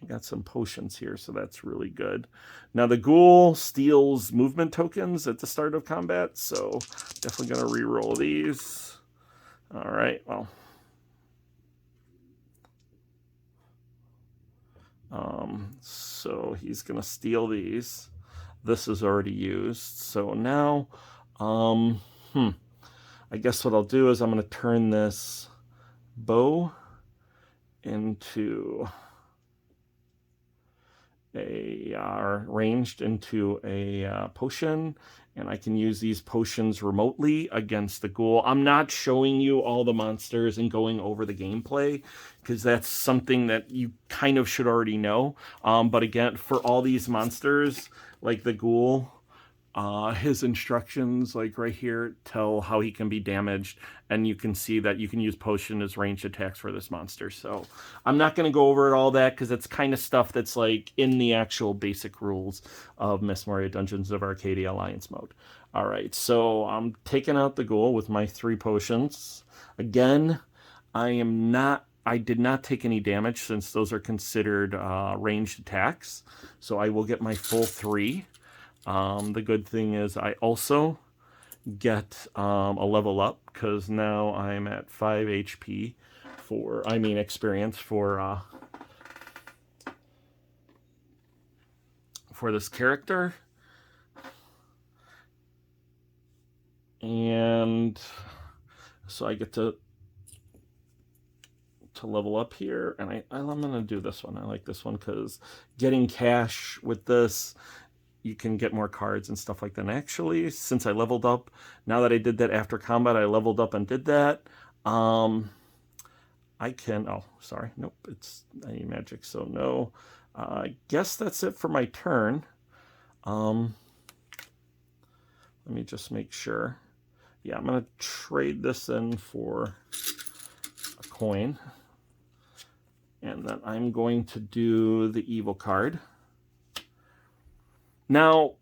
I got some potions here, so that's really good. Now the ghoul steals movement tokens at the start of combat, so definitely going to re-roll these. All right, well. So he's going to steal these. This is already used. So now, I guess what I'll do is I'm going to turn this bow into are ranged into a potion, and I can use these potions remotely against the ghoul. I'm not showing you all the monsters and going over the gameplay, because that's something that you kind of should already know. But again, for all these monsters, like the ghoul, his instructions, like right here, tell how he can be damaged, and you can see that you can use potion as ranged attacks for this monster. So I'm not going to go over all that because it's kind of stuff that's like in the actual basic rules of Masmorra Dungeons of Arcadia Alliance mode. All right, so I'm taking out the ghoul with my 3 potions. Again, I did not take any damage since those are considered ranged attacks, so I will get my full 3. The good thing is I also get a level up, because now I'm at 5 HP experience for this character. And so I get to level up here, and I'm going to do this one. I like this one because getting cash with this, you can get more cards and stuff like that. And actually, since I leveled up, now that I did that after combat, I leveled up and did that. I can, oh, sorry, nope, I need magic, so no. I guess that's it for my turn. Let me just make sure. Yeah, I'm going to trade this in for a coin. And then I'm going to do the evil card. Now,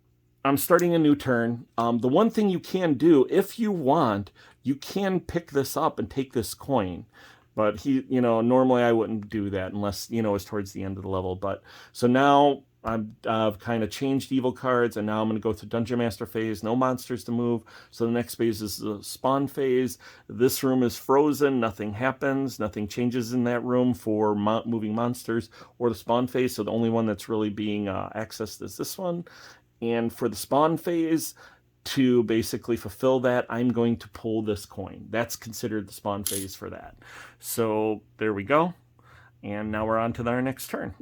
I'm starting a new turn. The one thing you can do, if you want, you can pick this up and take this coin. But normally I wouldn't do that unless, it's towards the end of the level. But so now I've kind of changed evil cards, and now I'm going to go to Dungeon Master phase. No monsters to move. So the next phase is the spawn phase. This room is frozen. Nothing happens. Nothing changes in that room for moving monsters or the spawn phase. So the only one that's really being accessed is this one. And for the spawn phase, to basically fulfill that, I'm going to pull this coin. That's considered the spawn phase for that. So there we go. And now we're on to our next turn.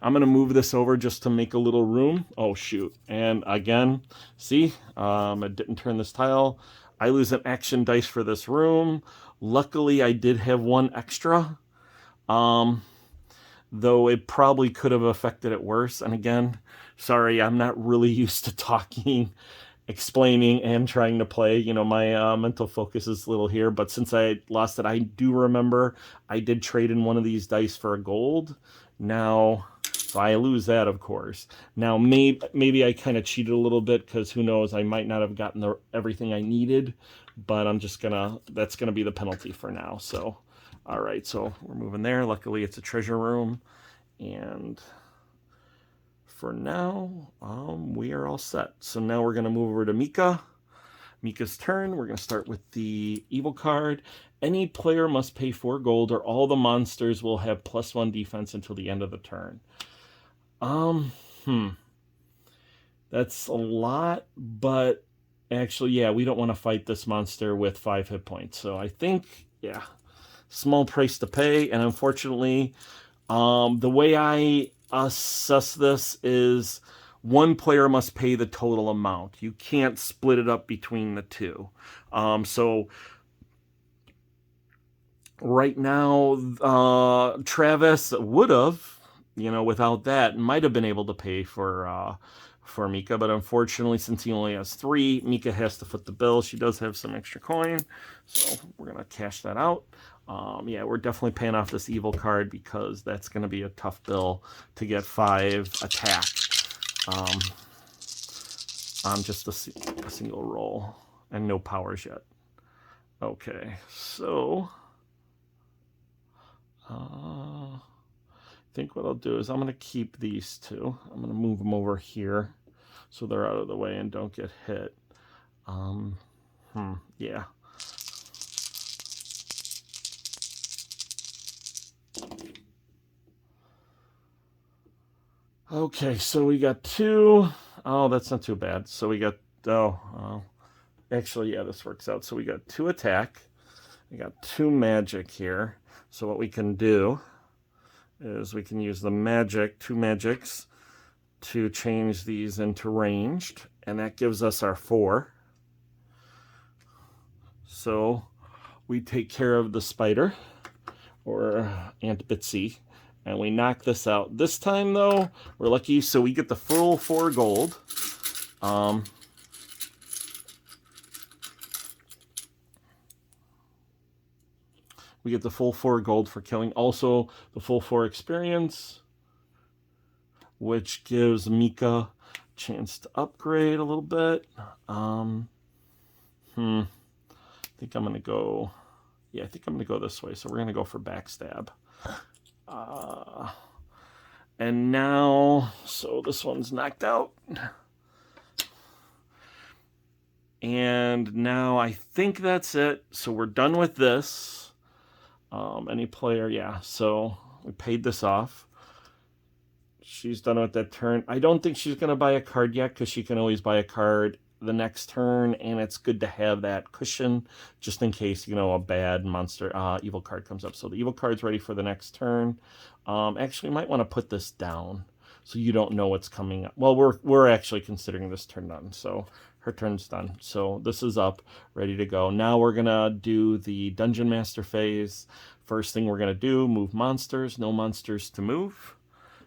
I'm going to move this over just to make a little room. Oh, shoot. And again, see, I didn't turn this tile. I lose an action dice for this room. Luckily, I did have 1 extra, though it probably could have affected it worse. And again, sorry, I'm not really used to talking, explaining, and trying to play. My mental focus is a little here, but since I lost it, I do remember I did trade in one of these dice for a gold. Now, so I lose that, of course. Now, maybe I kind of cheated a little bit, because who knows, I might not have gotten everything I needed, but that's gonna be the penalty for now. So, all right, so we're moving there. Luckily, it's a treasure room, and for now, we are all set. So now we're gonna move over to Mika. Mika's turn. We're going to start with the evil card. Any player must pay 4 gold, or all the monsters will have +1 defense until the end of the turn. That's a lot, but actually, yeah, we don't want to fight this monster with 5 hit points. So I think, yeah, small price to pay. And unfortunately, the way I assess this is 1 player must pay the total amount. You can't split it up between the 2. So right now, Travis would have, without that, might have been able to pay for Mika, but unfortunately, since he only has 3, Mika has to foot the bill. She does have some extra coin, so we're gonna cash that out. Yeah, we're definitely paying off this evil card, because that's gonna be a tough bill to get 5 attack on just a single roll, and no powers yet. Okay, so I think what I'll do is I'm going to keep these 2. I'm going to move them over here so they're out of the way and don't get hit. Yeah. Okay, so we got 2. Oh, that's not too bad. So we got, actually, yeah, this works out. So we got 2 attack. We got 2 magic here. So what we can do is we can use the magic, 2 magics, to change these into ranged, and that gives us our 4. So we take care of the spider, or Aunt Bitsy, and we knock this out. This time, though, we're lucky, so we get the full 4 gold. We get the full 4 gold for killing. Also, the full 4 experience, which gives Mika a chance to upgrade a little bit. I think I'm going to go... Yeah, I think I'm going to go this way. So we're going to go for backstab. And now... So this one's knocked out. And now I think that's it. So we're done with this. Any player, yeah. So we paid this off. She's done with that turn. I don't think she's going to buy a card yet because she can always buy a card the next turn, and it's good to have that cushion just in case, you know, a bad monster, evil card comes up. So the evil card's ready for the next turn. Actually, you might want to put this down so you don't know what's coming up. Well, we're actually considering this turn done, so her turn's done. So this is up, ready to go. Now we're gonna do the Dungeon Master phase. First thing we're gonna do, move monsters. No monsters to move.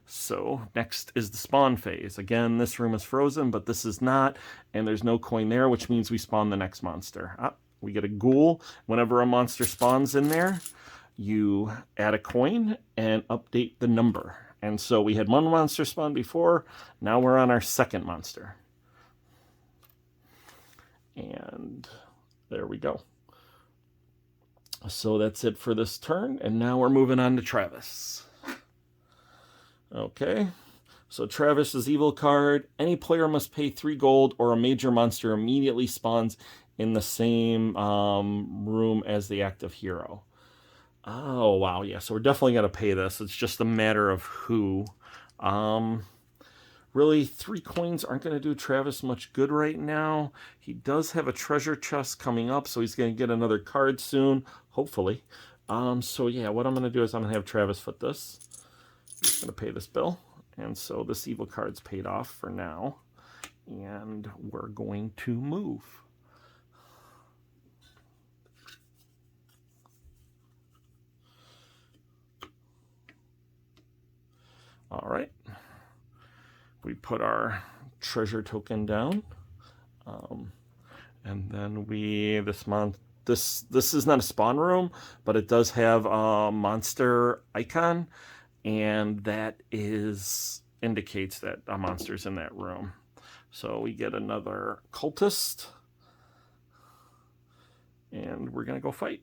So next is the spawn phase. Again, this room is frozen, but this is not, and there's no coin there, which means we spawn the next monster. We get a ghoul. Whenever a monster spawns in there, you add a coin and update the number. And so we had 1 monster spawn before, now we're on our 2nd monster. And there we go. So that's it for this turn, and now we're moving on to Travis. Okay, so Travis's evil card. Any player must pay 3 gold or a major monster immediately spawns in the same room as the active hero. Oh, wow, yeah, so we're definitely going to pay this. It's just a matter of who. Really, 3 coins aren't going to do Travis much good right now. He does have a treasure chest coming up, so he's going to get another card soon, hopefully. So yeah, what I'm going to do is I'm going to have Travis foot this. He's going to pay this bill. And so this evil card's paid off for now. And we're going to move. All right. We put our treasure token down. And then this is not a spawn room, but it does have a monster icon, and that indicates that a monster's in that room. So we get another cultist, and we're gonna go fight.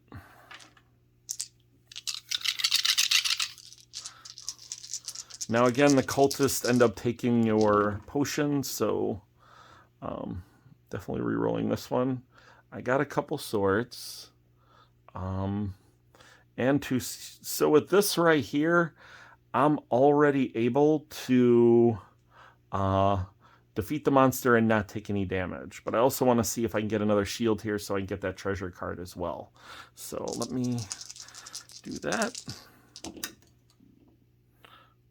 Now again, the cultists end up taking your potions, so definitely re-rolling this one. I got a couple swords, and so with this right here, I'm already able to defeat the monster and not take any damage. But I also want to see if I can get another shield here so I can get that treasure card as well. So let me do that.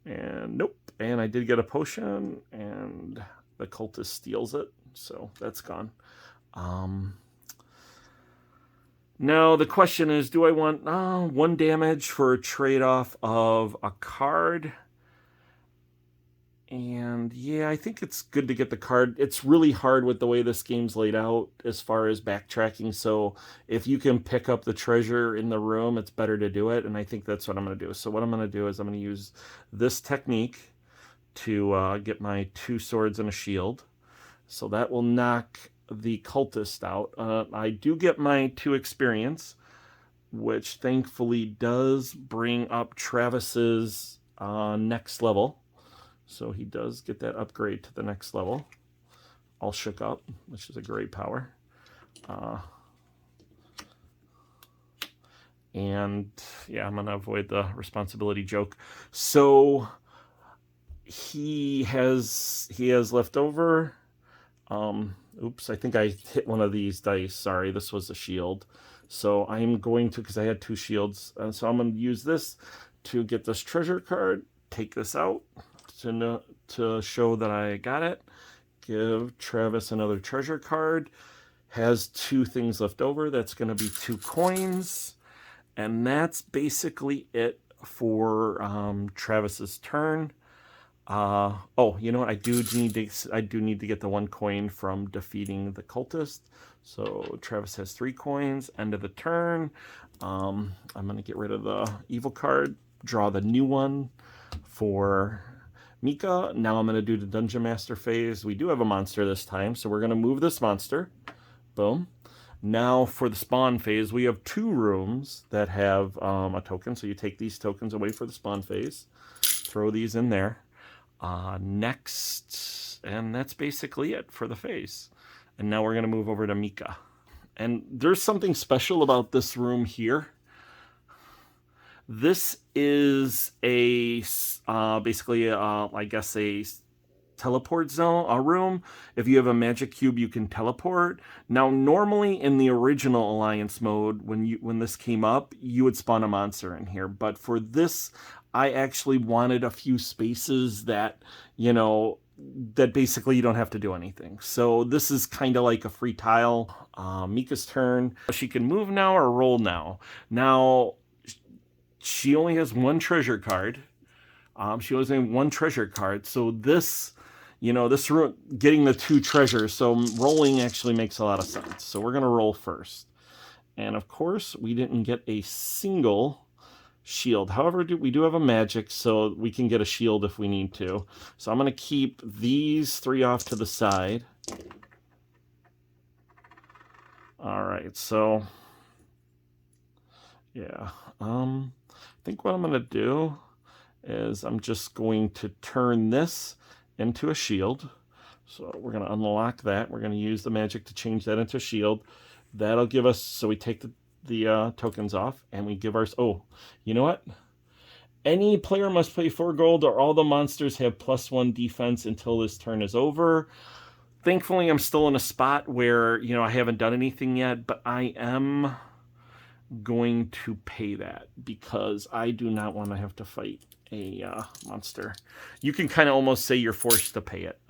And nope. And I did get a potion, and the cultist steals it. So that's gone. Now the question is, do I want 1 damage for a trade-off of a card? And yeah, I think it's good to get the card. It's really hard with the way this game's laid out as far as backtracking. So if you can pick up the treasure in the room, it's better to do it. And I think that's what I'm going to do. So what I'm going to do is I'm going to use this technique to get my 2 swords and a shield. So that will knock the cultist out. I do get my 2 experience, which thankfully does bring up Travis's next level. So he does get that upgrade to the next level. All shook up, which is a great power. And yeah, I'm going to avoid the responsibility joke. So he has left over. Oops, I think I hit one of these dice. Sorry, this was a shield. So I'm going to, because I had 2 shields, so I'm going to use this to get this treasure card, take this out to show that I got it. Give Travis another treasure card. Has 2 things left over. That's going to be 2 coins. And that's basically it for Travis's turn. Oh, you know what? I do need to get the 1 coin from defeating the cultist. So Travis has 3 coins. End of the turn. I'm going to get rid of the evil card. Draw the new one for Mika. Now I'm going to do the Dungeon Master phase. We do have a monster this time, so we're going to move this monster. Boom. Now for the spawn phase, we have 2 rooms that have a token. So you take these tokens away for the spawn phase. Throw these in there. Next, and that's basically it for the phase. And now we're going to move over to Mika. And there's something special about this room here. This is a basically, I guess, a teleport zone, a room. If you have a magic cube, you can teleport. Now, normally in the original Alliance mode, when this came up, you would spawn a monster in here. But for this, I actually wanted a few spaces that, you know, that basically you don't have to do anything. So this is kind of like a free tile. Mika's turn. She can move now or roll now. Now, she only has 1 treasure card. She only has 1 treasure card. So this, you know, this room, getting the 2 treasures, so rolling actually makes a lot of sense. So we're going to roll first. And of course, we didn't get a single shield. However, we do have a magic, so we can get a shield if we need to. So I'm going to keep these 3 off to the side. All right, so yeah. I think what I'm going to do is I'm just going to turn this into a shield. So we're going to unlock that. We're going to use the magic to change that into a shield. That'll give us, so we take the tokens off and we give our, oh, you know what? Any player must pay 4 gold or all the monsters have +1 defense until this turn is over. Thankfully, I'm still in a spot where, you know, I haven't done anything yet, but I am going to pay that because I do not want to have to fight a monster. You can kind of almost say you're forced to pay it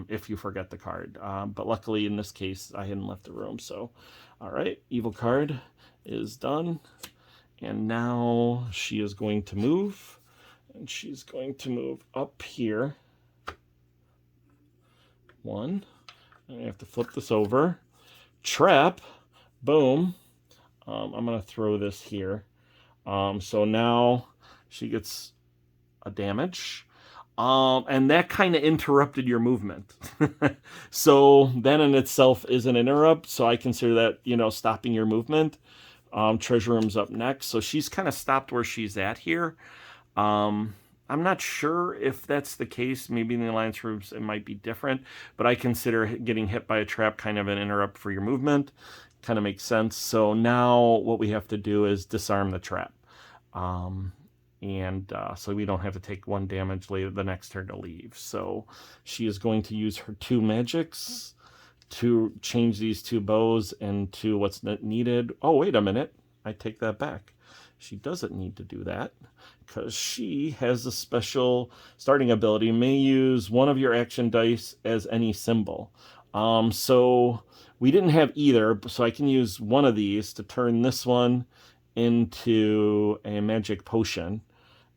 if you forget the card. But luckily in this case, I hadn't left the room. So, all right, evil card is done. And now she is going to move. And she's going to move up here. 1. I have to flip this over. Trap. Boom. I'm going to throw this here. So now she gets a damage. And that kind of interrupted your movement. So that in itself is an interrupt. So I consider that, you know, stopping your movement. Treasure room's up next. So she's kind of stopped where she's at here. I'm not sure if that's the case. Maybe in the Alliance rooms it might be different. But I consider getting hit by a trap kind of an interrupt for your movement. Kind of makes sense. So now what we have to do is disarm the trap. So we don't have to take 1 damage later the next turn to leave. So she is going to use her 2 magics to change these 2 bows into what's needed. Oh, wait a minute. I take that back. She doesn't need to do that because she has a special starting ability. May use 1 of your action dice as any symbol. So we didn't have either, so I can use 1 of these to turn this one into a magic potion.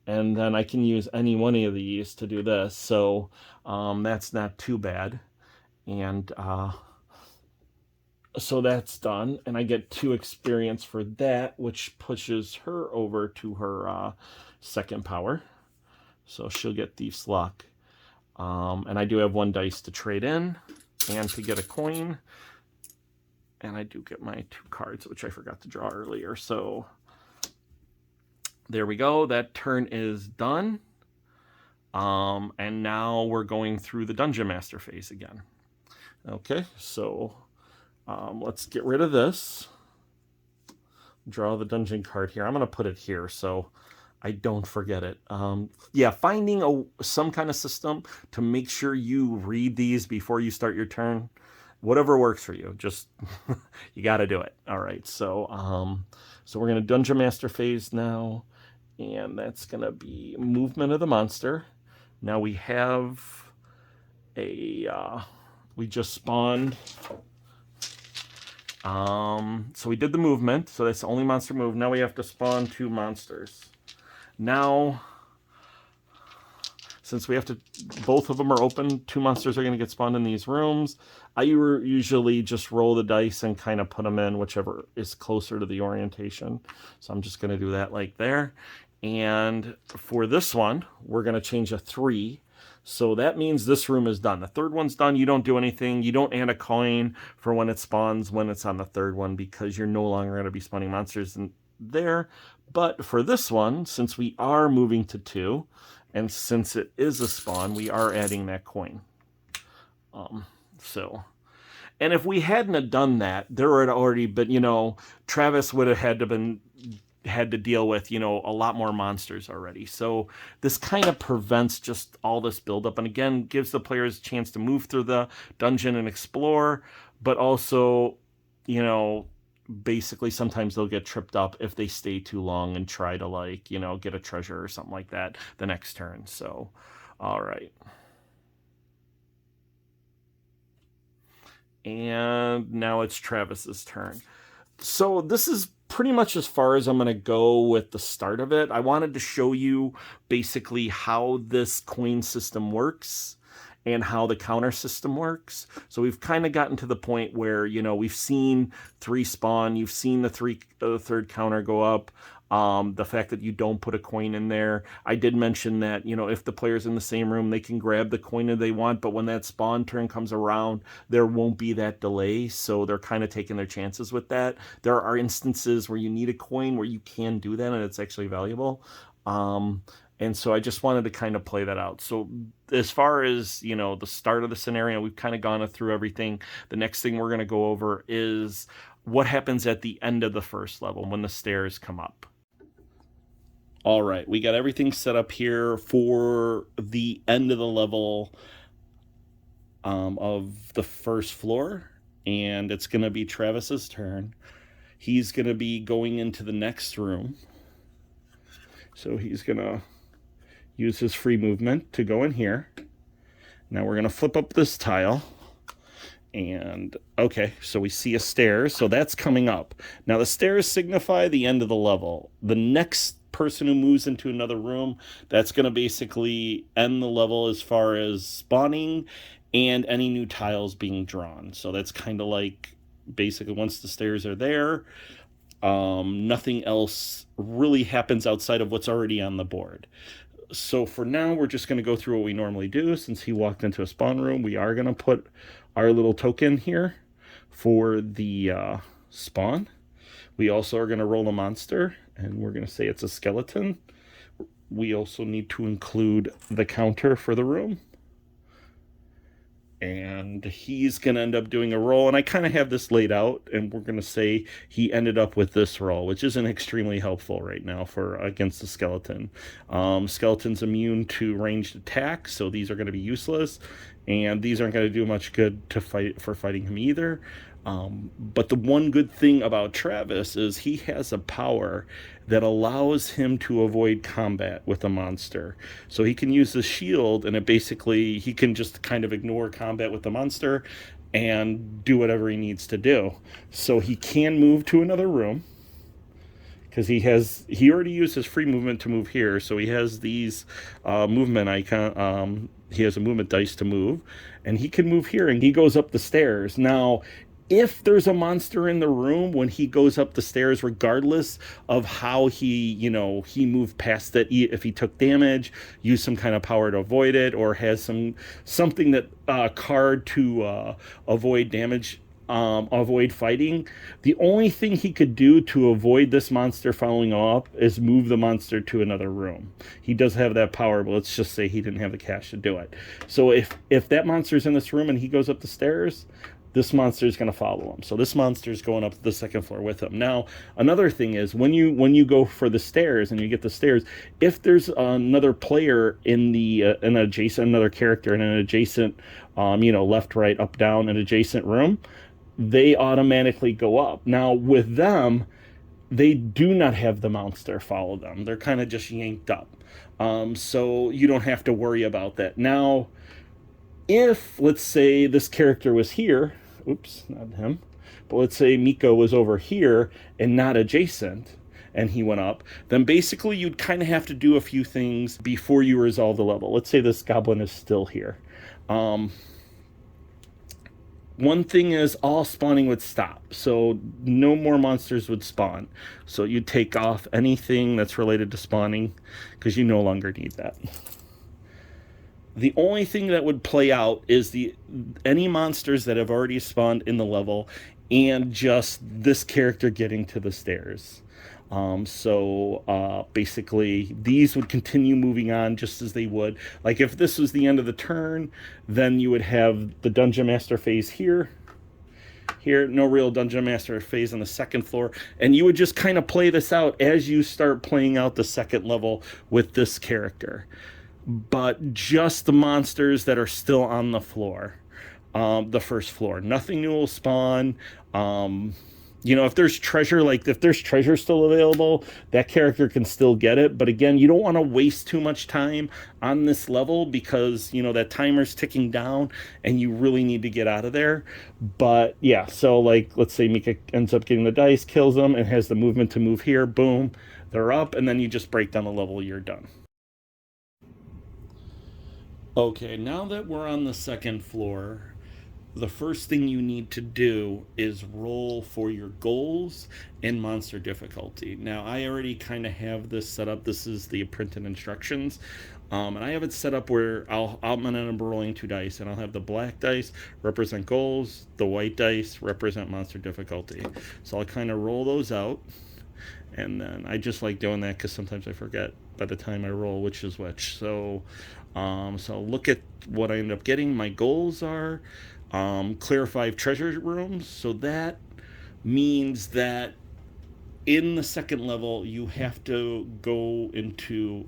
And then I can use any one of these to do this. So that's not too bad. And so that's done. And I get 2 experience for that, which pushes her over to her 2nd power. So she'll get Thief's Luck. And I do have 1 dice to trade in and to get a coin. And I do get my 2 cards, which I forgot to draw earlier. So there we go. That turn is done. And now we're going through the Dungeon Master phase again. Okay, so let's get rid of this. Draw the dungeon card here. I'm going to put it here so I don't forget it. Yeah, finding some kind of system to make sure you read these before you start your turn. Whatever works for you, just you got to do it. All right, so we're going to Dungeon Master phase now, And that's going to be movement of the monster. Now we have we just spawned. So we did the movement, so that's the only monster move. Now we have to spawn 2 monsters. Now, since we have to, both of them are open, 2 monsters are going to get spawned in these rooms. I usually just roll the dice and kind of put them in whichever is closer to the orientation. So I'm just going to do that like there. And for this one, we're going to change a 3. So that means this room is done. The third one's done. You don't do anything. You don't add a coin for when it spawns when it's on the third one, because you're no longer going to be spawning monsters in there. But for this one, since we are moving to 2, and since it is a spawn, we are adding that coin. And if we hadn't have done that, there would already been, Travis would have had to deal with, a lot more monsters already. So this kind of prevents just all this buildup, and again, gives the players a chance to move through the dungeon and explore, but also, basically sometimes they'll get tripped up if they stay too long and try to get a treasure or something like that the next turn. So, all right. And now it's Travis's turn. So this is pretty much as far as I'm going to go with the start of it. I wanted to show you basically how this coin system works and how the counter system works. So we've kind of gotten to the point where, we've seen 3 spawn, you've seen the third counter go up. The fact that you don't put a coin in there. I did mention that, if the player's in the same room, they can grab the coin that they want, but when that spawn turn comes around, there won't be that delay, so they're kind of taking their chances with that. There are instances where you need a coin where you can do that, and it's actually valuable. And so I just wanted to kind of play that out. So as far as, the start of the scenario, we've kind of gone through everything. The next thing we're going to go over is what happens at the end of the first level when the stairs come up. All right, we got everything set up here for the end of the level of the first floor, and it's going to be Travis's turn. He's going to be going into the next room. So he's going to use his free movement to go in here. Now we're going to flip up this tile. And, okay, so we see a stairs, so that's coming up. Now the stairs signify the end of the level. The next person who moves into another room, that's going to basically end the level as far as spawning and any new tiles being drawn. So that's kind of like basically once the stairs are there, nothing else really happens outside of what's already on the board. So for now, we're just going to go through what we normally do. Since he walked into a spawn room, we are going to put our little token here for the spawn. We also are going to roll a monster, and we're going to say it's a skeleton. We also need to include the counter for the room. And he's going to end up doing a roll, and I kind of have this laid out, and we're going to say he ended up with this roll, which isn't extremely helpful right now for against the skeleton. Skeleton's immune to ranged attacks, so these are going to be useless, and these aren't going to do much good to fighting him either. But the one good thing about Travis is he has a power that allows him to avoid combat with a monster. So he can use the shield, and he can just kind of ignore combat with the monster and do whatever he needs to do. So he can move to another room, because he already used his free movement to move here. So he has these movement icon. He has a movement dice to move, and he can move here, and he goes up the stairs. Now, if there's a monster in the room when he goes up the stairs, regardless of how he moved past it, if he took damage, used some kind of power to avoid it, or has something that card to avoid damage, avoid fighting, the only thing he could do to avoid this monster following up is move the monster to another room. He does have that power, but let's just say he didn't have the cash to do it. So if that monster's in this room and he goes up the stairs, this monster is going to follow him. So this monster is going up to the second floor with him. Now, another thing is when you go for the stairs and you get the stairs, if there's another player in another character in an adjacent, left, right, up, down, an adjacent room, they automatically go up. Now, with them, they do not have the monster follow them. They're kind of just yanked up. So you don't have to worry about that. Now, if, let's say, this character was here, oops, not him, but let's say Miko was over here and not adjacent, and he went up, then basically you'd kind of have to do a few things before you resolve the level. Let's say this goblin is still here. One thing is all spawning would stop, so no more monsters would spawn. So you take off anything that's related to spawning because you no longer need that. The only thing that would play out is the any monsters that have already spawned in the level and just this character getting to the stairs. Basically, these would continue moving on just as they would. Like if this was the end of the turn, then you would have the Dungeon Master phase here. Here, no real Dungeon Master phase on the second floor. And you would just kind of play this out as you start playing out the second level with this character. But just the monsters that are still on the floor, the first floor. Nothing new will spawn. If there's treasure, like if there's treasure still available, that character can still get it. But again, you don't want to waste too much time on this level because, that timer's ticking down and you really need to get out of there. But yeah, so like, let's say Mika ends up getting the dice, kills them, and has the movement to move here. Boom, they're up, and then you just break down the level, you're done. Okay, now that we're on the second floor, the first thing you need to do is roll for your goals and monster difficulty. Now, I already kind of have this set up. This is the printed instructions. And I have it set up where I'm going to end up rolling 2 dice, and I'll have the black dice represent goals, the white dice represent monster difficulty. So I'll kind of roll those out, and then I just like doing that because sometimes I forget by the time I roll which is which. So look at what I end up getting. My goals are clear 5 treasure rooms. So that means that in the second level, you have to go into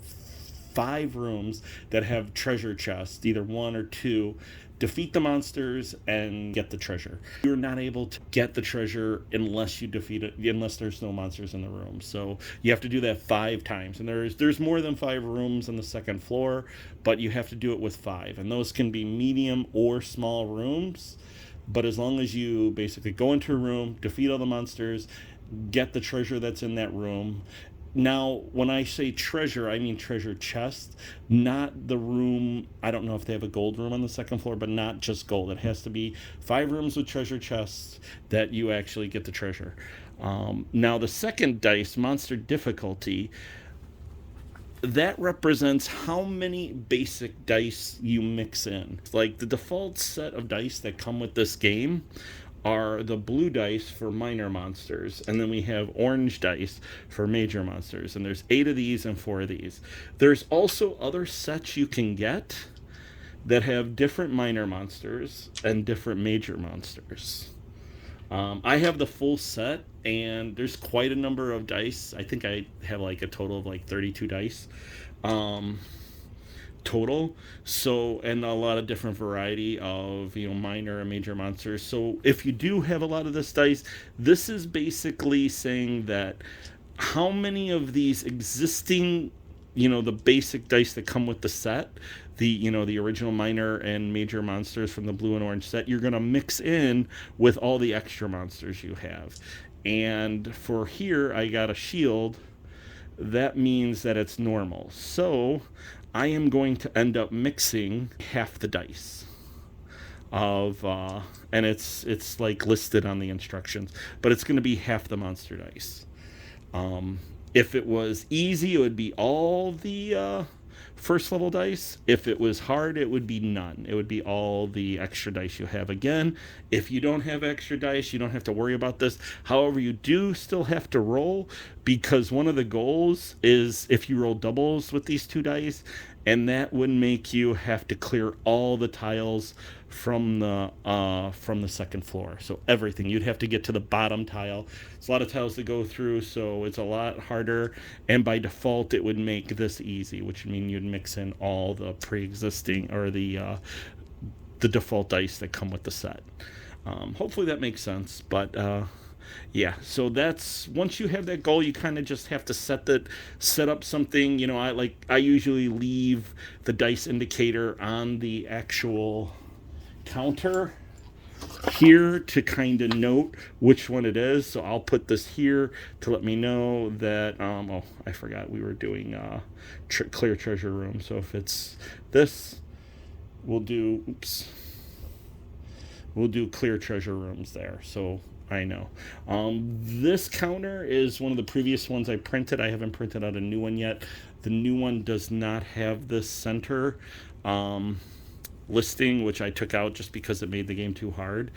5 rooms that have treasure chests, either 1 or 2, defeat the monsters and get the treasure. You're not able to get the treasure unless you defeat it, unless there's no monsters in the room. So you have to do that 5 times. And there's more than 5 rooms on the second floor, but you have to do it with 5. And those can be medium or small rooms. But as long as you basically go into a room, defeat all the monsters, get the treasure that's in that room. Now, when I say treasure, I mean treasure chest, not the room. I don't know if they have a gold room on the second floor, but not just gold. It has to be 5 rooms with treasure chests that you actually get the treasure. Now, the second dice, monster difficulty, that represents how many basic dice you mix in. Like the default set of dice that come with this game are the blue dice for minor monsters, and then we have orange dice for major monsters, and there's 8 of these and 4 of these. There's also other sets you can get that have different minor monsters and different major monsters. I have the full set, and there's quite a number of dice. I think I have like a total of like 32 dice. Total, so, and a lot of different variety of minor and major monsters. So if you do have a lot of this dice, this is basically saying that how many of these existing the basic dice that come with the set, the original minor and major monsters from the blue and orange set, you're going to mix in with all the extra monsters you have. And for here I got a shield. That means that it's normal. So I am going to end up mixing half the dice of and it's like listed on the instructions, but it's going to be half the monster dice. If it was easy, it would be all the first level dice. If it was hard, it would be none. It would be all the extra dice you have. Again, if you don't have extra dice, you don't have to worry about this. However, you do still have to roll, because one of the goals is if you roll doubles with these 2 dice, and that would make you have to clear all the tiles from the second floor. So everything, you'd have to get to the bottom tile. It's a lot of tiles to go through, so it's a lot harder. And by default, it would make this easy, which would mean you'd mix in all the pre-existing or the default dice that come with the set. Hopefully that makes sense. But Yeah, so that's once you have that goal, you kind of just have to set up something. I usually leave the dice indicator on the actual counter here to kind of note which one it is. So I'll put this here to let me know that. Oh, I forgot we were doing clear treasure room. So if it's this, we'll do. Oops. We'll do clear treasure rooms there. So I know. This counter is one of the previous ones I printed. I haven't printed out a new one yet. The new one does not have this center listing, which I took out just because it made the game too hard.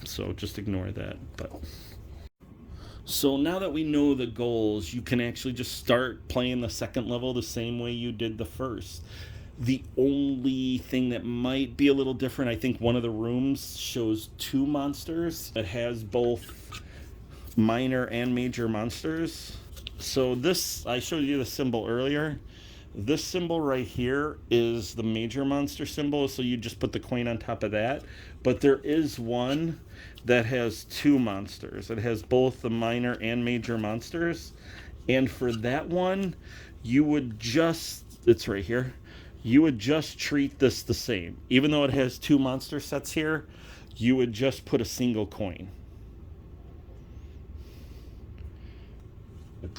So just ignore that. But so now that we know the goals, you can actually just start playing the second level the same way you did the first. The only thing that might be a little different, I think one of the rooms shows two monsters that has both minor and major monsters. So this, I showed you the symbol earlier. This symbol right here is the major monster symbol, so you just put the coin on top of that. But there is one that has two monsters. It has both the minor and major monsters. And for that one, you would just, it's right here, you would just treat this the same. Even though it has two monster sets here, you would just put a single coin.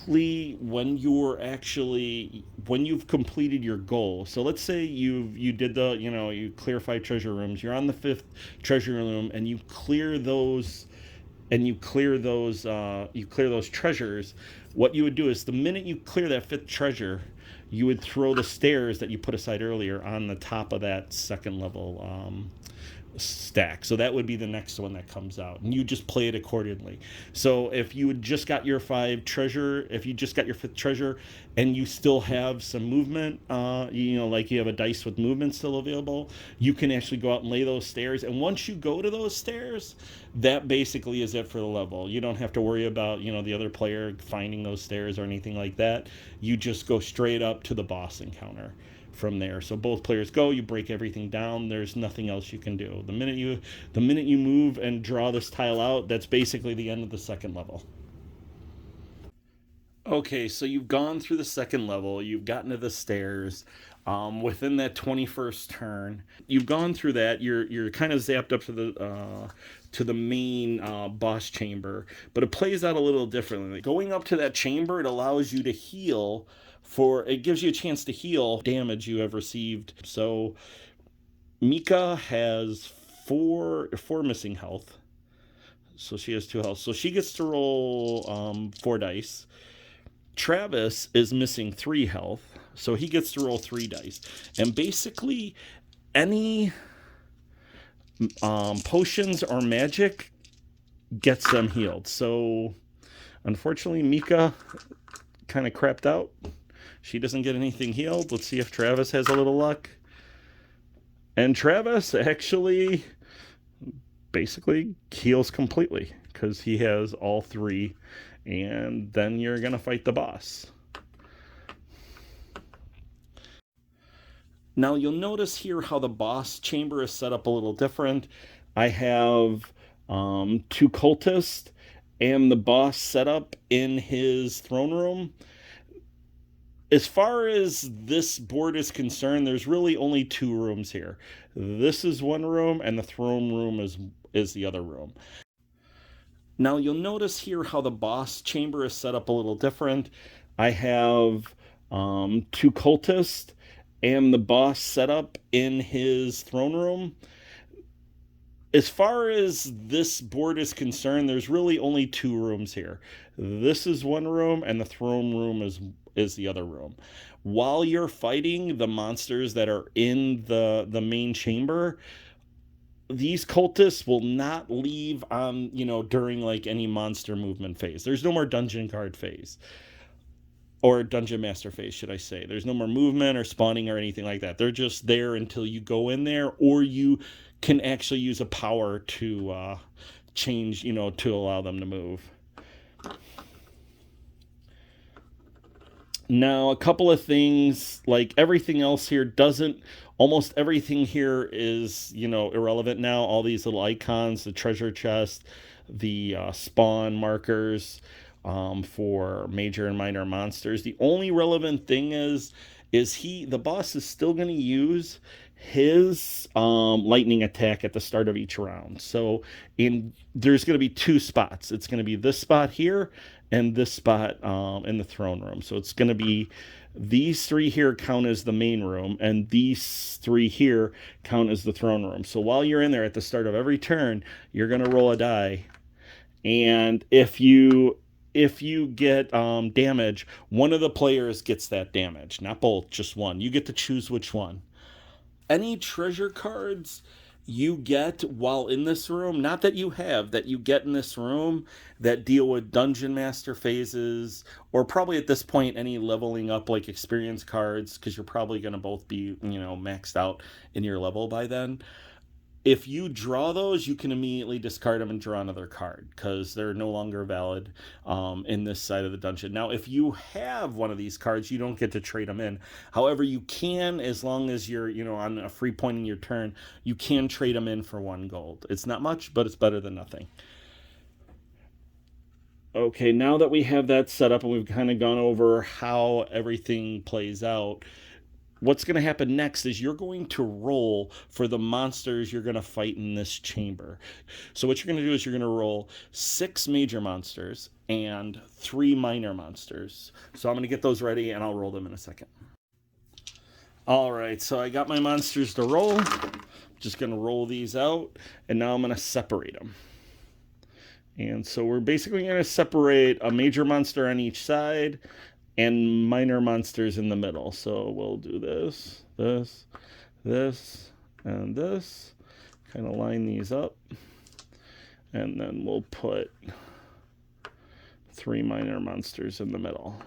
When you've completed your goal, so let's say you did you clear 5 treasure rooms, you're on the 5th treasure room, and you clear those treasures. What you would do is the minute you clear that 5th treasure, you would throw the stairs that you put aside earlier on the top of that second level stack. So that would be the next one that comes out, and you just play it accordingly. So if you had just got your 5th treasure and you still have some movement, like you have a dice with movement still available, you can actually go out and lay those stairs. And once you go to those stairs, that basically is it for the level. You don't have to worry about the other player finding those stairs or anything like that. You just go straight up to the boss encounter from there. So both players go, you break everything down, there's nothing else you can do. The minute you move and draw this tile out, that's basically the end of the second level. Okay, so you've gone through the second level, you've gotten to the stairs. Within that 21st turn, you've gone through that. You're kind of zapped up to the main boss chamber, but it plays out a little differently. Going up to that chamber, it allows you to heal. It gives you a chance to heal damage you have received. So Mika has four missing health, so she has 2 health. So she gets to roll 4 dice. Travis is missing 3 health, so he gets to roll 3 dice. And basically, any potions or magic gets them healed. So, unfortunately, Mika kind of crapped out. She doesn't get anything healed. Let's see if Travis has a little luck. And Travis actually basically heals completely because he has all 3. And then you're going to fight the boss. Now you'll notice here how the boss chamber is set up a little different. I have 2 cultists and the boss set up in his throne room. As far as this board is concerned, there's really only 2 rooms here. This is one room, and the throne room is the other room. Now you'll notice here how the boss chamber is set up a little different. I have 2 cultists and the boss set up in his throne room. As far as this board is concerned, there's really only 2 rooms here. This is one room, and the throne room is the other room. While you're fighting the monsters that are in the main chamber, these cultists will not leave during like any monster movement phase. There's no more dungeon guard phase. Or dungeon master phase, should I say. There's no more movement or spawning or anything like that. They're just there until you go in there, or you can actually use a power to change, to allow them to move. Now, a couple of things, like everything else here almost everything here is, irrelevant now. All these little icons, the treasure chest, the spawn markers for major and minor monsters. The only relevant thing is the boss is still going to use his lightning attack at the start of each round. So there's going to be two spots. It's going to be this spot here and this spot in the throne room. So it's going to be these three here count as the main room, and these three here count as the throne room. So while you're in there at the start of every turn, you're going to roll a die, and if you get damage, one of the players gets that damage. Not both, just one. You get to choose which one. Any treasure cards you get while in this room, not that you have, that you get in this room that deal with dungeon master phases, or probably at this point any leveling up like experience cards, because you're probably going to both be, maxed out in your level by then. If you draw those, you can immediately discard them and draw another card because they're no longer valid in this side of the dungeon. Now, if you have one of these cards, you don't get to trade them in. However, you can, as long as you're, on a free point in your turn, you can trade them in for 1 gold. It's not much, but it's better than nothing. Okay, now that we have that set up and we've kind of gone over how everything plays out, what's going to happen next is you're going to roll for the monsters you're going to fight in this chamber. So what you're going to do is you're going to roll 6 major monsters and 3 minor monsters. So I'm going to get those ready and I'll roll them in a second. All right, so I got my monsters to roll. Just going to roll these out, and now I'm going to separate them. And so we're basically going to separate a major monster on each side and minor monsters in the middle. So we'll do this, this, and this. Kind of line these up. And then we'll put 3 minor monsters in the middle.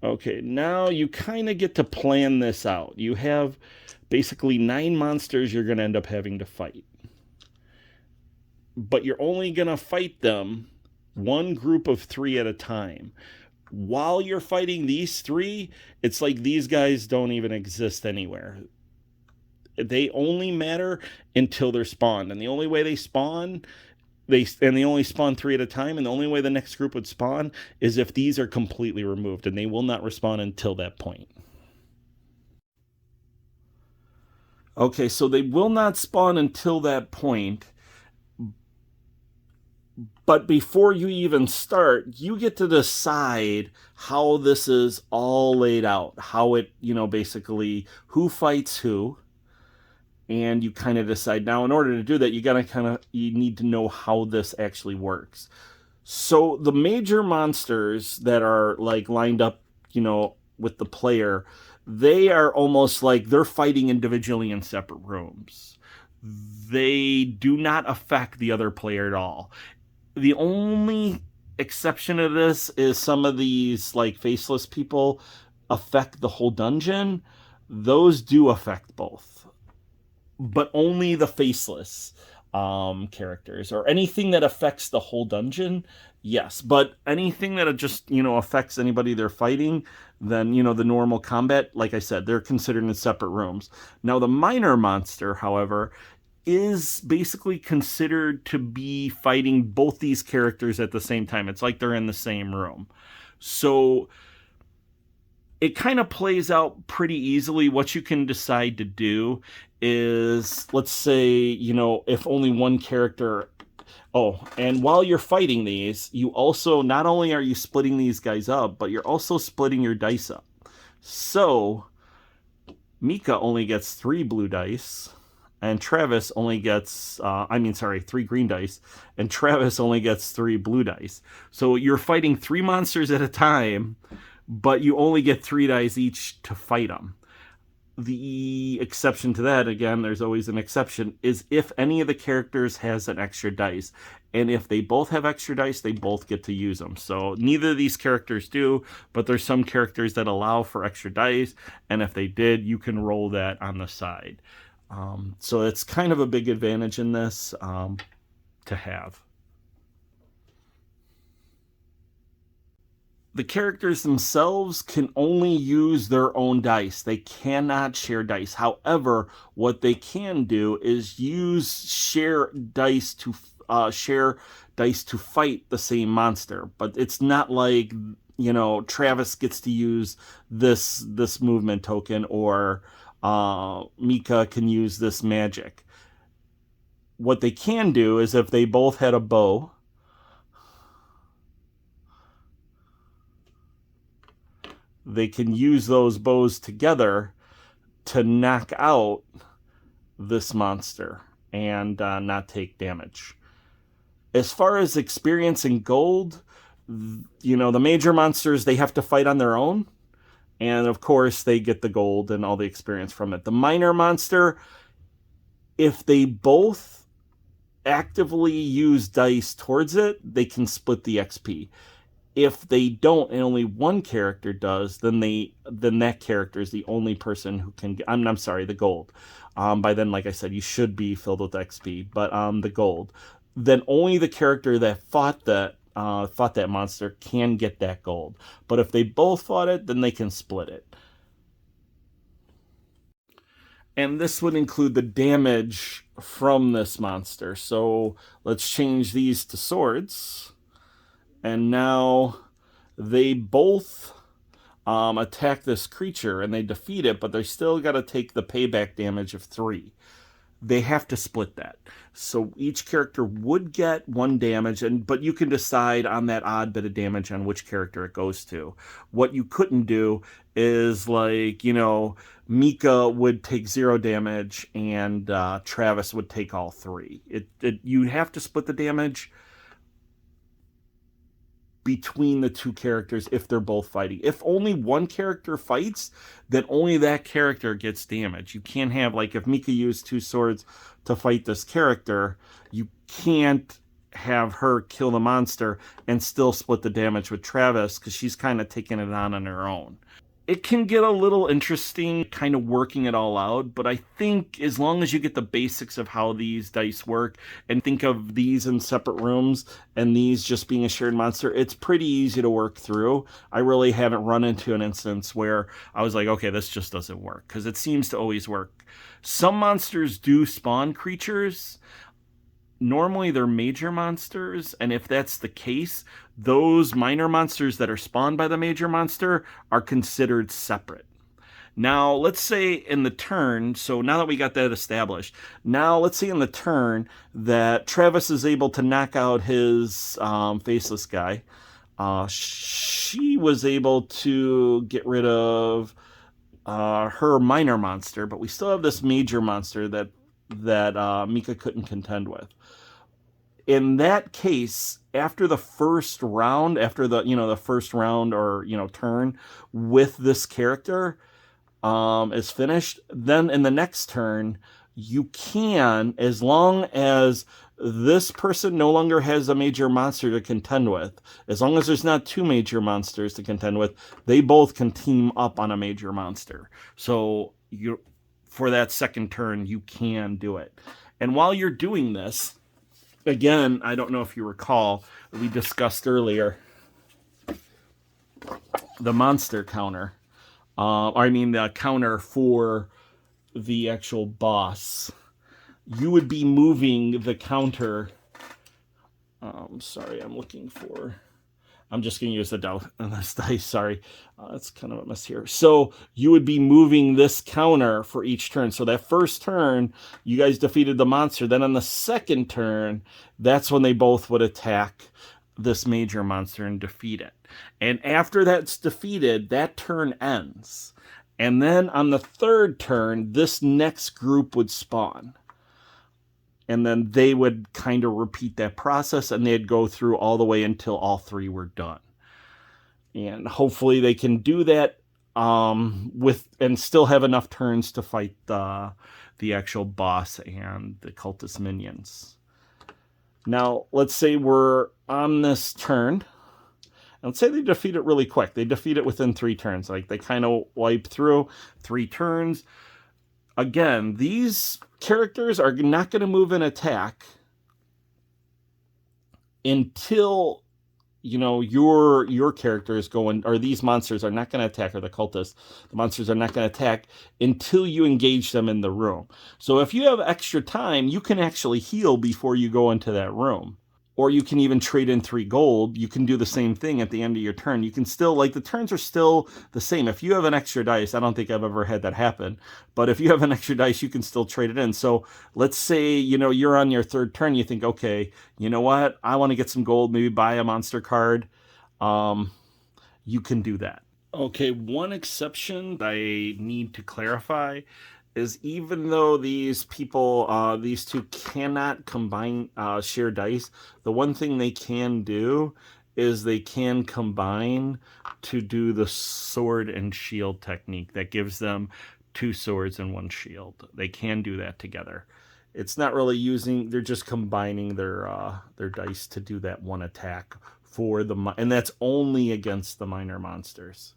Okay, now you kind of get to plan this out. You have basically 9 monsters you're going to end up having to fight. But you're only going to fight them one group of 3 at a time. While you're fighting these 3, it's like these guys don't even exist anywhere. They only matter until they're spawned. And the only way they spawn, they only spawn 3 at a time. And the only way the next group would spawn is if these are completely removed. And they will not respawn until that point. Okay, so they will not spawn until that point. But before you even start, you get to decide how this is all laid out. How it, basically who fights who. And you kind of decide. Now, in order to do that, you need to know how this actually works. So the major monsters that are like lined up, with the player, they are almost like they're fighting individually in separate rooms. They do not affect the other player at all. The only exception to this is some of these like faceless people affect the whole dungeon. Those do affect both, but only the faceless characters, or anything that affects the whole dungeon. Yes, but anything that just, affects anybody they're fighting, then, the normal combat, like I said, they're considered in separate rooms. Now, the minor monster, however, is basically considered to be fighting both these characters at the same time. It's like they're in the same room. So it kind of plays out pretty easily. What you can decide to do is, let's say, if only one character... Oh, and while you're fighting these, you also, not only are you splitting these guys up, but you're also splitting your dice up. So Mika only gets 3 blue dice, and Travis only gets, 3 green dice, and Travis only gets 3 blue dice. So you're fighting 3 monsters at a time, but you only get 3 dice each to fight them. The exception to that, again, there's always an exception, is if any of the characters has an extra dice. And if they both have extra dice, they both get to use them. So neither of these characters do, but there's some characters that allow for extra dice. And if they did, you can roll that on the side. So it's kind of a big advantage in this to have. The characters themselves can only use their own dice. They cannot share dice. However, what they can do is use share dice to share dice to fight the same monster. But it's not like, you know, Travis gets to use this movement token, or Mika can use this magic. What they can do is, if they both had a bow, they can use those bows together to knock out this monster and not take damage. As far as experience and gold, you know, the major monsters, they have to fight on their own. And of course, they get the gold and all the experience from it. The minor monster, if they both actively use dice towards it, they can split the XP. If they don't, and only one character does, then that character is the only person who can get, I'm sorry, the gold. By then, like I said, you should be filled with XP, but the gold. Then only the character that fought that monster can get that gold. But if they both fought it, then they can split it. And this would include the damage from this monster. So let's change these to swords. And now they both attack this creature and they defeat it, but they still got to take the payback damage of 3. They have to split that. So each character would get 1 damage, but you can decide on that odd bit of damage on which character it goes to. What you couldn't do is, like, you know, Mika would take 0 damage and Travis would take all 3. You have to split the damage between the two characters if they're both fighting. If only one character fights, then only that character gets damage. You can't have, like, if Mika used 2 swords to fight this character, you can't have her kill the monster and still split the damage with Travis, because she's kind of taking it on her own. It can get a little interesting kind of working it all out, but I think as long as you get the basics of how these dice work and think of these in separate rooms and these just being a shared monster, it's pretty easy to work through. I really haven't run into an instance where I was like, okay, this just doesn't work, because it seems to always work. Some monsters do spawn creatures. Normally they're major monsters, and if that's the case, those minor monsters that are spawned by the major monster are considered separate. Now, let's say in the turn, so now that we got that established, now let's say in the turn that Travis is able to knock out his faceless guy. She was able to get rid of her minor monster, but we still have this major monster that Mika couldn't contend with. In that case, after the first round, the first round or turn with this character is finished, then in the next turn you can, as long as this person no longer has a major monster to contend with, as long as there's not 2 major monsters to contend with, they both can team up on a major monster. So for that second turn, you can do it. And while you're doing this, again, I don't know if you recall, we discussed earlier the monster counter. The counter for the actual boss. You would be moving the counter. I'm just going to use this dice. Sorry. That's kind of a mess here. So you would be moving this counter for each turn. So that first turn, you guys defeated the monster. Then on the second turn, that's when they both would attack this major monster and defeat it. And after that's defeated, that turn ends. And then on the third turn, this next group would spawn. And then they would kind of repeat that process, and they'd go through all the way until all 3 were done. And hopefully they can do that and still have enough turns to fight the actual boss and the cultist minions. Now, let's say we're on this turn. Let's say they defeat it really quick. They defeat it within 3 turns. Like, they kind of wipe through 3 turns. Again, these characters are not going to move and attack until your character is going, or these monsters are not going to attack, or the cultists, the monsters are not going to attack until you engage them in the room. So if you have extra time, you can actually heal before you go into that room. Or you can even trade in 3 gold. You can do the same thing at the end of your turn. You can still, like, the turns are still the same. If you have an extra dice, I don't think I've ever had that happen, but if you have an extra dice, you can still trade it in. So let's say, you're on your 3rd turn, you think, okay, you know what? I want to get some gold, maybe buy a monster card. You can do that. Okay, one exception I need to clarify is, even though these people, these two cannot combine, share dice, the one thing they can do is they can combine to do the sword and shield technique that gives them 2 swords and 1 shield. They can do that together. It's not really using; they're just combining their dice to do that one attack and that's only against the minor monsters.